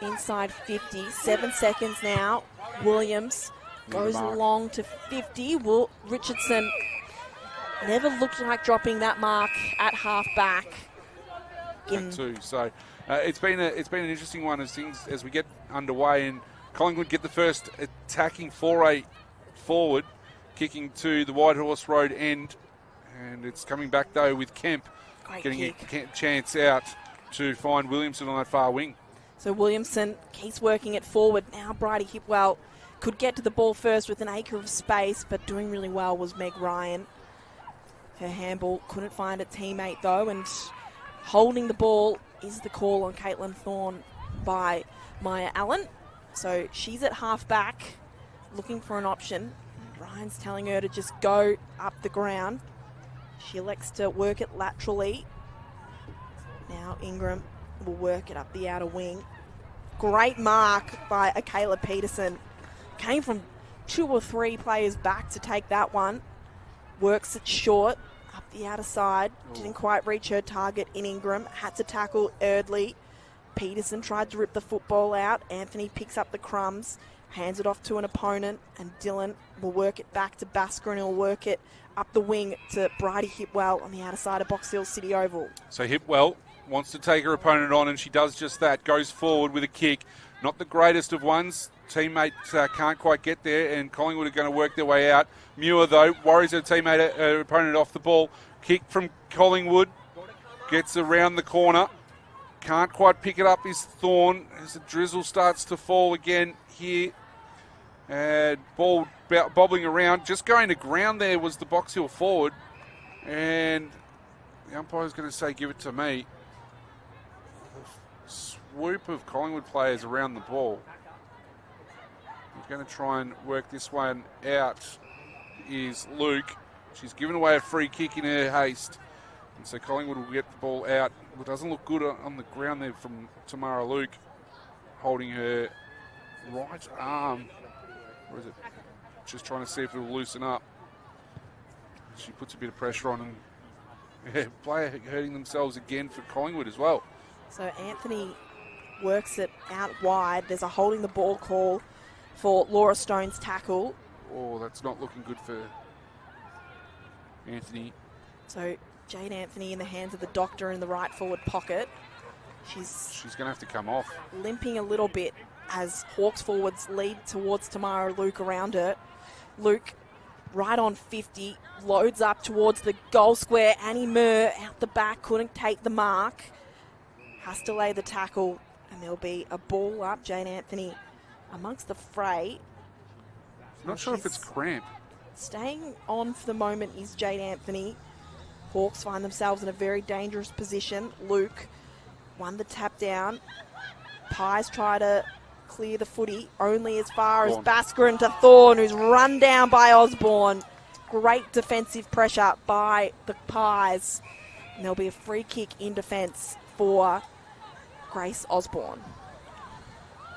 inside 50. 7 seconds now. Williams goes long to 50. Richardson never looked like dropping that mark at half back. Too. So it's been an interesting one as we get underway, and Collingwood get the first attacking foray forward, kicking to the Whitehorse Road end, and it's coming back though with Kemp getting a chance out to find Williamson on that far wing. So Williamson keeps working it forward. Now Bridie Hipwell could get to the ball first with an acre of space, but doing really well was Meg Ryan. Her handball couldn't find a teammate though, and holding the ball is the call on Caitlin Thorne by Maya Allen. So she's at half back looking for an option. Ryan's telling her to just go up the ground. She elects to work it laterally. Now Ingram will work it up the outer wing. Great mark by Akayla Peterson. Came from 2 or 3 players back to take that one. Works it short up the outer side. Didn't quite reach her target in Ingram. Had to tackle Erdley. Peterson tried to rip the football out. Anthony picks up the crumbs, hands it off to an opponent, and Dylan will work it back to Basker, and he'll work it up the wing to Bridie Hipwell on the outer side of Box Hill City Oval. So Hipwell wants to take her opponent on, and she does just that. Goes forward with a kick. Not the greatest of ones. Teammate can't quite get there, and Collingwood are going to work their way out. Muir, though, worries her teammate, her opponent off the ball. Kick from Collingwood. Gets around the corner. Can't quite pick it up is Thorne as the drizzle starts to fall again here. And ball bobbling around. Just going to ground there was the Box Hill forward. And the umpire's going to say, give it to me. The swoop of Collingwood players around the ball. He's going to try and work this one out is Luke. She's given away a free kick in her haste. And so Collingwood will get the ball out. It doesn't look good on the ground there from Tamara Luke, holding her right arm. Or is it just trying to see if it'll loosen up? She puts a bit of pressure on, and player hurting themselves again for Collingwood as well. So Anthony works it out wide. There's a holding the ball call for Laura Stone's tackle. Oh, that's not looking good for Anthony. So Jade Anthony in the hands of the doctor in the right forward pocket. She's going to have to come off. Limping a little bit as Hawks forwards lead towards Tamara Luke around her. Luke right on 50, loads up towards the goal square. Annie Murr out the back, couldn't take the mark. Has to lay the tackle, and there'll be a ball up. Jade Anthony amongst the fray. Not sure if it's cramp. Staying on for the moment is Jade Anthony. Hawks find themselves in a very dangerous position. Luke won the tap down. Pies try to clear the footy only as far as Basker and to Thorne, who's run down by Osborne. Great defensive pressure by the Pies. And there'll be a free kick in defence for Grace Osborne.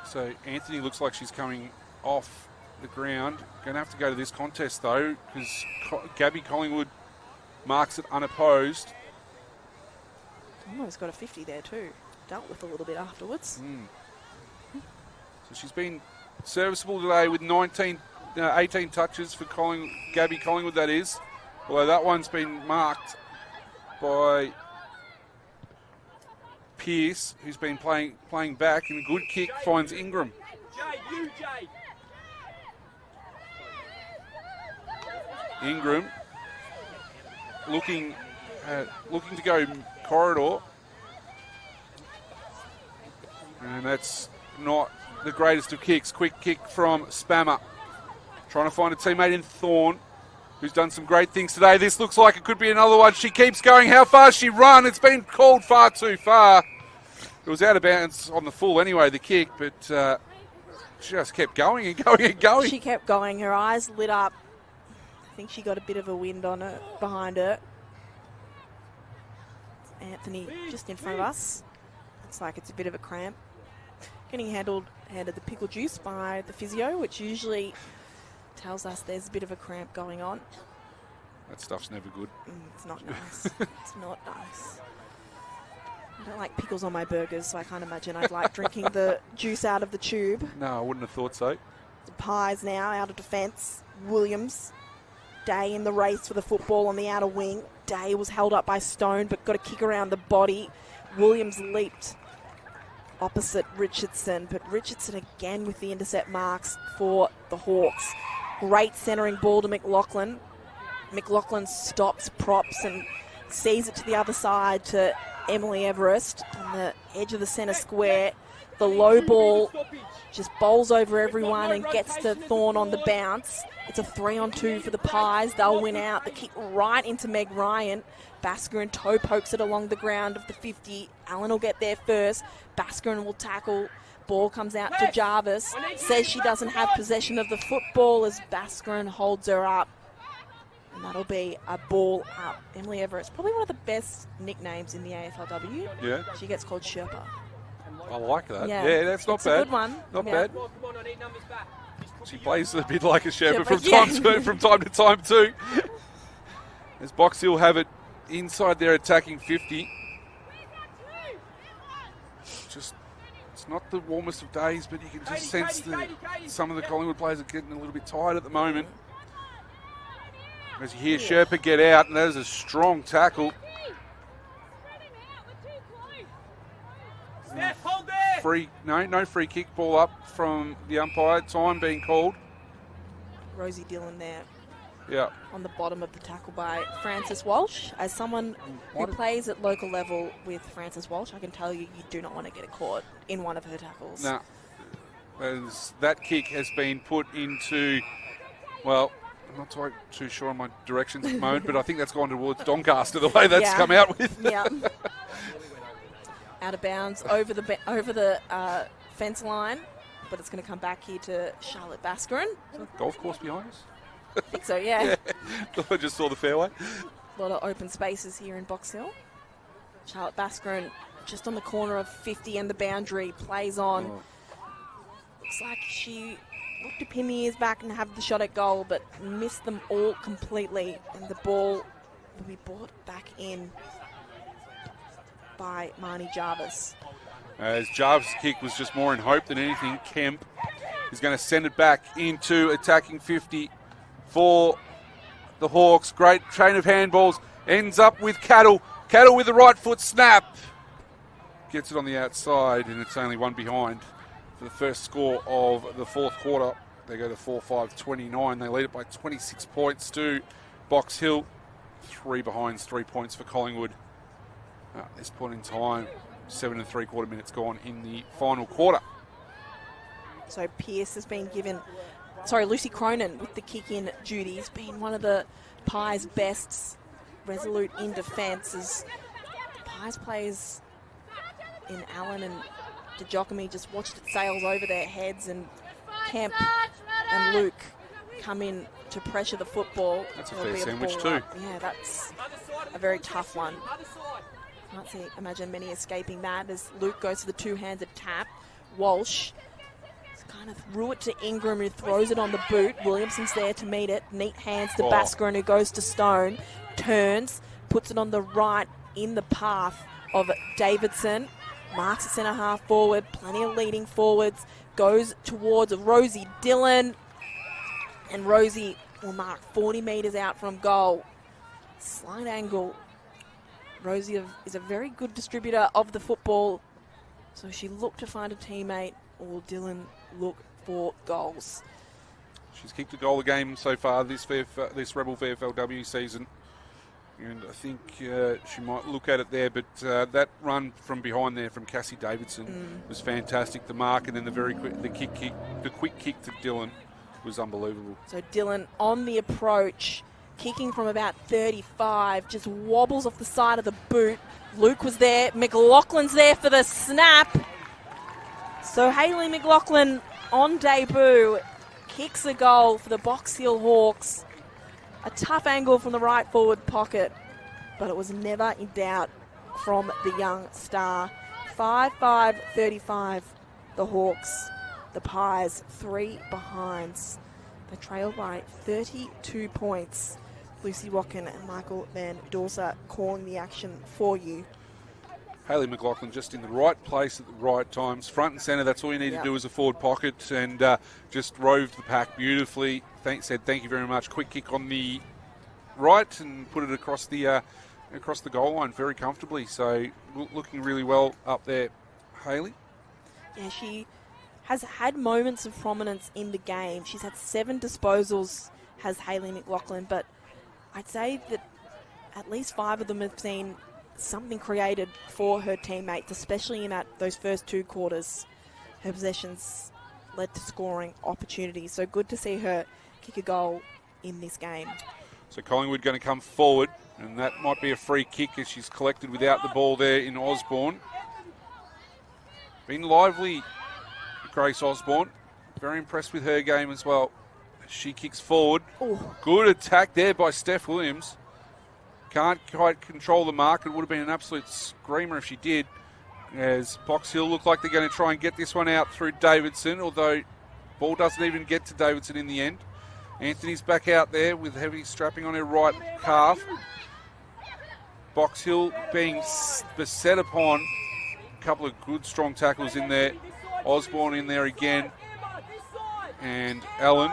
So Anthony looks like she's coming off the ground. Going to have to go to this contest though, because Gabby Collingwood marks it unopposed. Almost got a 50 there too. Dealt with a little bit afterwards. So she's been serviceable today with 18 touches for Gabby Collingwood, that is. Although that one's been marked by Pearce, who's been playing back, and a good kick finds Ingram. Ingram looking to go corridor. And that's not the greatest of kicks. Quick kick from Spammer. Trying to find a teammate in Thorne, who's done some great things today. This looks like it could be another one. She keeps going. How far she run? It's been called far too far. It was out of bounds on the full anyway, the kick, but she just kept going and going and going. She kept going. Her eyes lit up. I think she got a bit of a wind on her, behind her. Anthony just in front of us. Looks like it's a bit of a cramp. Getting handed the pickle juice by the physio, which usually tells us there's a bit of a cramp going on. That stuff's never good. It's not nice. It's not nice. I don't like pickles on my burgers, so I can't imagine I'd like drinking the juice out of the tube. No, I wouldn't have thought so. The Pies now out of defence. Williams. Day in the race for the football on the outer wing. Day was held up by Stone, but got a kick around the body. Williams leaped opposite Richardson, but Richardson again with the intercept marks for the Hawks. Great centering ball to McLaughlin. McLaughlin stops, props, and sees it to the other side to Emily Everest on the edge of the centre square. The low ball just bowls over everyone and gets to Thorne on the bounce. It's a 3-on-2 for the Pies. They'll win out. The kick right into Meg Ryan. Baskarin toe pokes it along the ground of the 50. Allen will get there first. Baskarin will tackle. Ball comes out to Jarvis. Says she doesn't have possession of the football as Baskarin holds her up. And that'll be a ball up. Emily Everest, probably one of the best nicknames in the AFLW. Yeah. She gets called Sherpa. I like that. Yeah, that's not bad. A good one. Not Yeah. bad. She plays a bit like a Sherpa Sherpa, from time to time too. As Box Hill have it inside their attacking 50. It's not the warmest of days, but you can just sense that some of the Collingwood players are getting a little bit tired at the moment. As you hear Sherpa get out, and that is a strong tackle. No free kick, ball up from the umpire. Time being called. Rosie Dillon there. Yeah. On the bottom of the tackle by Frances Walsh. As someone who plays at local level with Frances Walsh, I can tell you do not want to get caught in one of her tackles. No. As that kick has been put into, well, I'm not too sure on my directions at the moment, but I think that's gone towards Doncaster, the way that's come out with. Yeah. Out of bounds over the fence line, but it's going to come back here to Charlotte Baskarin. Is that a golf course behind us? I think so, yeah. I just saw the fairway. A lot of open spaces here in Box Hill. Charlotte Baskarin just on the corner of 50 and the boundary, plays on. Oh. Looks like she looked to pin the ears back and have the shot at goal, but missed them all completely, and the ball will be brought back in by Marnie Jarvis. As Jarvis' kick was just more in hope than anything, Kemp is going to send it back into attacking 50 for the Hawks. Great chain of handballs. Ends up with Cattle. Cattle with the right foot snap. Gets it on the outside, and it's only one behind for the first score of the fourth quarter. They go to 4-5-29. They lead it by 26 points to Box Hill. 3 behinds, 3 points for Collingwood. At this point in time, 7 3/4 minutes gone in the final quarter. So Pearce has been given, Lucy Cronin with the kick-in duties, been one of the Pies' best, resolute in defence, as the Pies players in Allen and DeJochemy just watched it sails over their heads, and Kemp and Luke come in to pressure the football. That's a fair sandwich too. Yeah, that's a very tough one. Can't imagine many escaping that as Luke goes for the two-handed tap. Walsh kind of threw it to Ingram, who throws it on the boot. Williamson's there to meet it. Neat hands to Baskarin, who goes to Stone. Turns, puts it on the right in the path of Davidson. Marks at centre half forward. Plenty of leading forwards. Goes towards Rosie Dillon. And Rosie will mark 40 metres out from goal. Slight angle. Rosie is a very good distributor of the football, so she looked to find a teammate, or Dillon look for goals. She's kicked a goal a game so far this Rebel VFLW season. And I think she might look at it there, but that run from behind there from Cassie Davidson was fantastic. The mark and then the quick kick to Dylan was unbelievable. So Dylan on the approach, kicking from about 35, just wobbles off the side of the boot. Luke was there. McLaughlin's there for the snap. So Hayley McLaughlin on debut kicks a goal for the Box Hill Hawks. A tough angle from the right forward pocket, but it was never in doubt from the young star. 5-5-35, the Hawks. The Pies, 3 behinds. They trail by 32 points. Lucy Watkin and Michael Van Dorsa calling the action for you. Hayley McLaughlin just in the right place at the right times. Front and centre, that's all you need to do as a forward pocket, and just roved the pack beautifully. Said thank you very much. Quick kick on the right and put it across the goal line very comfortably. So looking really well up there, Hayley. Yeah, she has had moments of prominence in the game. She's had 7 disposals, has Hayley McLaughlin, but I'd say that at least 5 of them have seen something created for her teammates, especially in those first 2 quarters. Her possessions led to scoring opportunities. So good to see her kick a goal in this game. So Collingwood going to come forward, and that might be a free kick as she's collected without the ball there in Osborne. Been lively, Grace Osborne. Very impressed with her game as well. She kicks forward. Ooh. Good attack there by Steph Williams. Can't quite control the mark. It would have been an absolute screamer if she did. As Box Hill look like they're going to try and get this one out through Davidson, although ball doesn't even get to Davidson in the end. Anthony's back out there with heavy strapping on her right calf. Box Hill being beset upon. A couple of good strong tackles in there. Osborne in there again. And Allen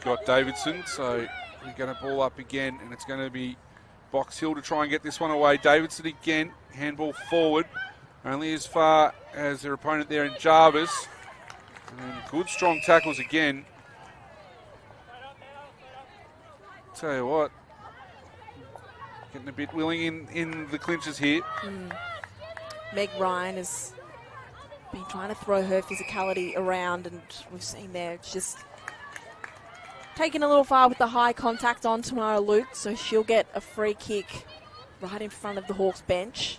got Davidson, so we're going to ball up again, and it's going to be Box Hill to try and get this one away. Davidson again, handball forward, only as far as their opponent there in Jarvis. And good strong tackles again. Tell you what, getting a bit willing in the clinches here. Meg Ryan has been trying to throw her physicality around, and we've seen there just taken a little far with the high contact on Tamara Luke, so she'll get a free kick right in front of the Hawks bench.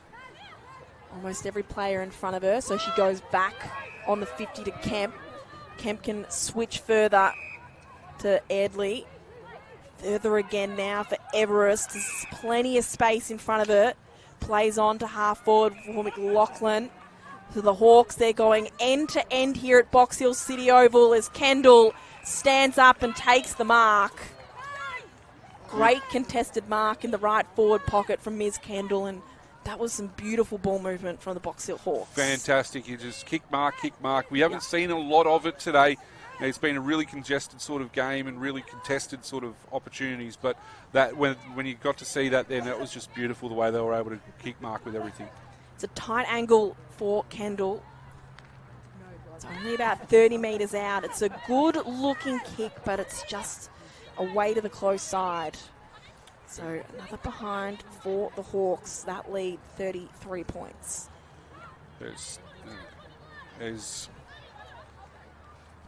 Almost every player in front of her, so she goes back on the 50 to Kemp. Kemp can switch further to Airley. Further again now for Everest. There's plenty of space in front of her. Plays on to half forward for McLaughlin. To the Hawks, they're going end to end here at Box Hill City Oval as Kendall stands up and takes the mark. Great contested mark in the right forward pocket from Ms. Kendall, and that was some beautiful ball movement from the Box Hill Hawks. Fantastic. You just kick mark. We haven't seen a lot of it today. It's been a really congested sort of game and really contested sort of opportunities, but that when you got to see that then, that was just beautiful the way they were able to kick mark with everything. It's a tight angle for Kendall. It's only about 30 metres out. It's a good-looking kick, but it's just away to the close side. So another behind for the Hawks. That lead 33 points. There's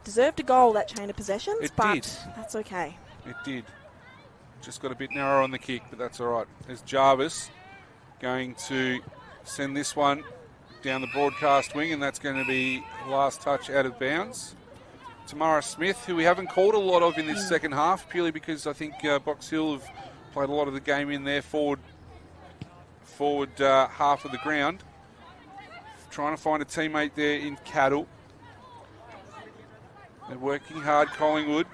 deserved a goal, that chain of possessions, but did. That's okay. It did. Just got a bit narrow on the kick, but that's all right. There's Jarvis going to send this one down the broadcast wing, and that's going to be last touch out of bounds. Tamara Smith, who we haven't called a lot of in this second half, purely because I think Box Hill have played a lot of the game in their forward half of the ground. Trying to find a teammate there in Cattle. They're working hard, Collingwood,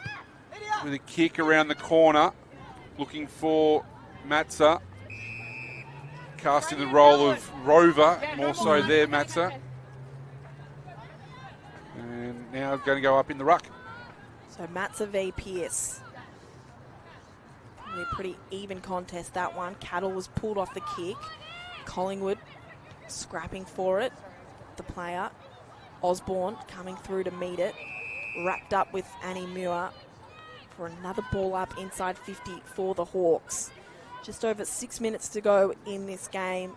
with a kick around the corner, looking for Matza. Casting the role of Rover, more so there, Matza. And now going to go up in the ruck. So Matza v. Pearce. Probably a pretty even contest, that one. Cattle was pulled off the kick. Collingwood scrapping for it. The player, Osborne, coming through to meet it. wrapped up with Annie Muir for another ball up inside 50 for the Hawks. Just over 6 minutes to go in this game.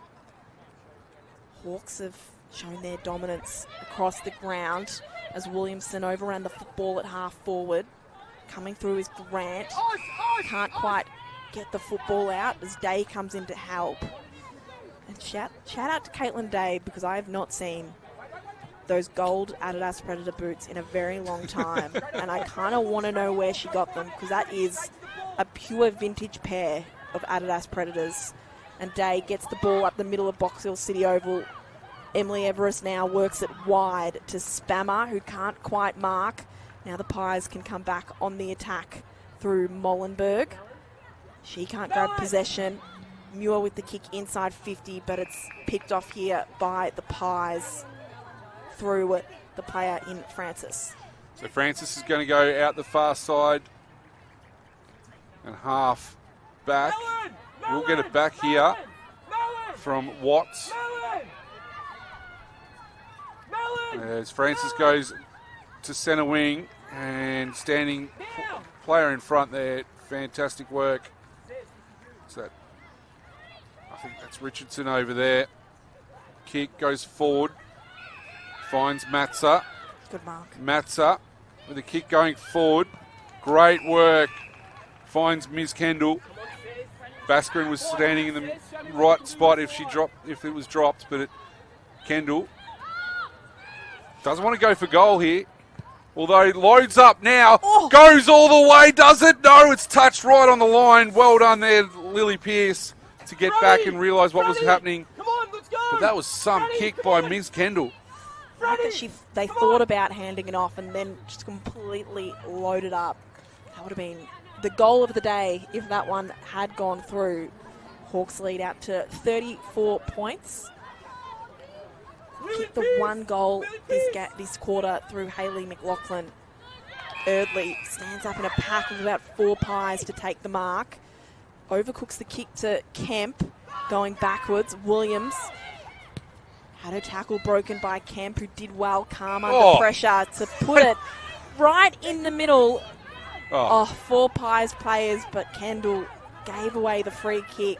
Hawks have shown their dominance across the ground as Williamson overran the football at half forward. Coming through is Grant. Can't quite get the football out as Day comes in to help. And shout out to Caitlin Day, because I have not seen those gold Adidas Predator boots in a very long time. And I kind of want to know where she got them, because that is a pure vintage pair of Adidas Predators. And Day gets the ball up the middle of Box Hill City Oval. Emily Everest now works it wide to Spammer, who can't quite mark. Now the Pies can come back on the attack through Molenberg. She can't grab possession. Muir with the kick inside 50, but it's picked off here by the Pies through the player in Francis. So Francis is going to go out the far side and half back. We'll get it back here from Watts. As Francis goes to centre wing and standing player in front there. Fantastic work. So I think that's Richardson over there. Kick goes forward. Finds Matza. Good mark. Matza with a kick going forward. Great work. Finds Ms. Kendall. Baskeren was standing in the right spot if it was dropped, but Kendall doesn't want to go for goal here. Although loads up now, goes all the way, does it? No, it's touched right on the line. Well done there, Lily Pearce, to get back and realise what was happening. Come on, let's go. But that was some kick by Ms. Kendall. Like that they thought about handing it off and then just completely loaded up. That would have been the goal of the day if that one had gone through. Hawks lead out to 34 points. Kicked the one goal this quarter through Hayley McLaughlin. Eardley stands up in a pack of about 4 Pies to take the mark. Overcooks the kick to Kemp, going backwards. Williams had her tackle broken by Kemp, who did well, calm under pressure to put it right in the middle. 4 Pies players, but Kendall gave away the free kick.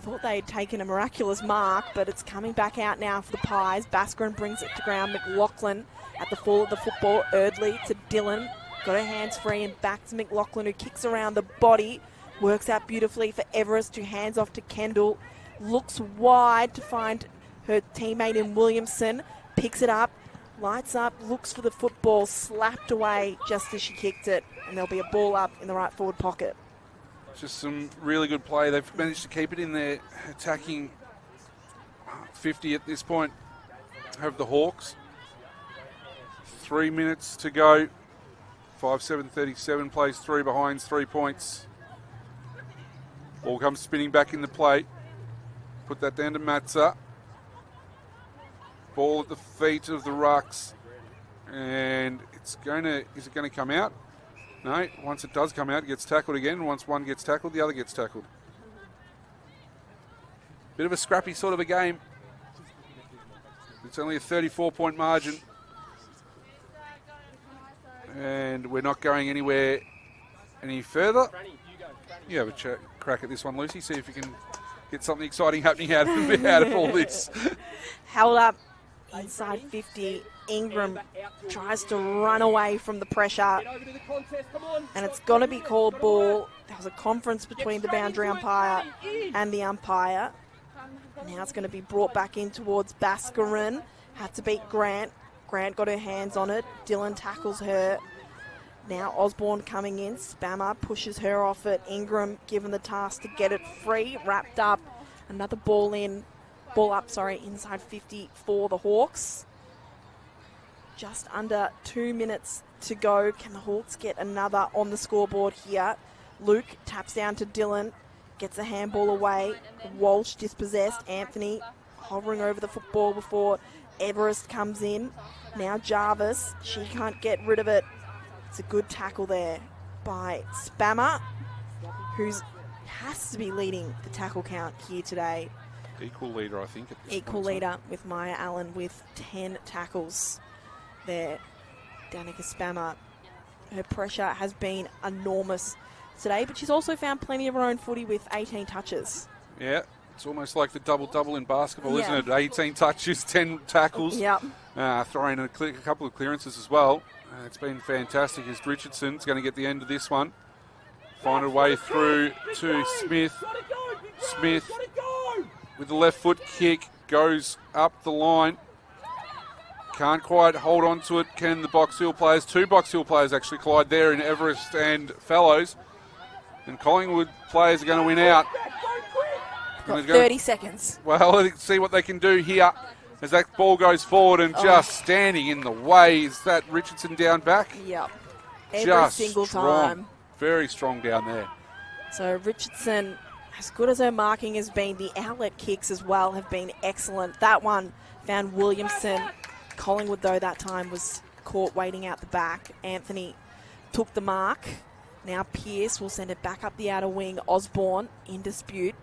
Thought they'd taken a miraculous mark, but it's coming back out now for the Pies. Baskeren brings it to ground. McLaughlin at the fall of the football. Eardley to Dillon. Got her hands free and back to McLaughlin, who kicks around the body. Works out beautifully for Everest, who hands off to Kendall. Looks wide to find her teammate in Williamson. Picks it up. Lights up. Looks for the football. Slapped away just as she kicked it. And there'll be a ball up in the right forward pocket. Just some really good play. They've managed to keep it in their attacking 50 at this point. Have the Hawks. 3 minutes to go. 5-7-37 plays 3 behinds, 3 points. Ball comes spinning back in the play. Put that down to Matza. Ball at the feet of the Rucks. And is it going to come out? No, once it does come out, it gets tackled again. Once one gets tackled, the other gets tackled. Bit of a scrappy sort of a game. It's only a 34-point margin. And we're not going anywhere any further. You have a crack at this one, Lucy. See if you can get something exciting happening out of all this. Held up inside 50. Ingram tries to run away from the pressure, and it's going to be called ball. There was a conference between the boundary umpire and the umpire. Now it's going to be brought back in towards Baskeren. Had to beat Grant. Grant got her hands on it. Dillon tackles her. Now Osborne coming in. Spammer pushes her off it. Ingram given the task to get it free. Wrapped up. Another ball up, inside 50 for the Hawks. Just under 2 minutes to go. Can the Hawks get another on the scoreboard here? Luke taps down to Dillon. Gets a handball away. Walsh dispossessed. Anthony hovering over the football before Everest comes in. Now Jarvis. She can't get rid of it. It's a good tackle there by Spammer, who has to be leading the tackle count here today. Equal leader, I think. At this Equal point, leader with Maya Allen with 10 tackles there. Danica Spammer, her pressure has been enormous today, but she's also found plenty of her own footy with 18 touches. Yeah, it's almost like the double-double in basketball, isn't it? 18 touches, 10 tackles. Yep. Throwing a couple of clearances as well. It's been fantastic as Richardson's going to get the end of this one. Find a way through to Smith. Smith with the left foot kick goes up the line. Can't quite hold on to it. Can the Box Hill players? 2 Box Hill players actually collide there in Everest and Fellows. And Collingwood players are going to win out. Got 30 seconds. Well, let's see what they can do here as that ball goes forward and just standing in the way. Is that Richardson down back? Yep. Every just single strong. time. Very strong down there. So Richardson, as good as her marking has been, the outlet kicks as well have been excellent. That one found Williamson. Collingwood, though, that time was caught waiting out the back. Anthony took the mark. Now Pearce will send it back up the outer wing. Osborne in dispute.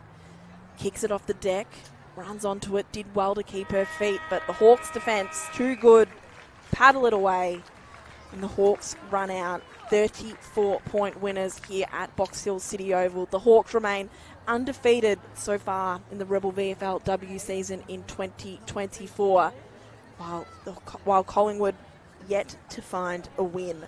Kicks it off the deck. Runs onto it. Did well to keep her feet. But the Hawks' defence, too good. Paddle it away. And the Hawks run out. 34-point winners here at Box Hill City Oval. The Hawks remain undefeated so far in the Rebel VFLW season in 2024. While Collingwood yet to find a win.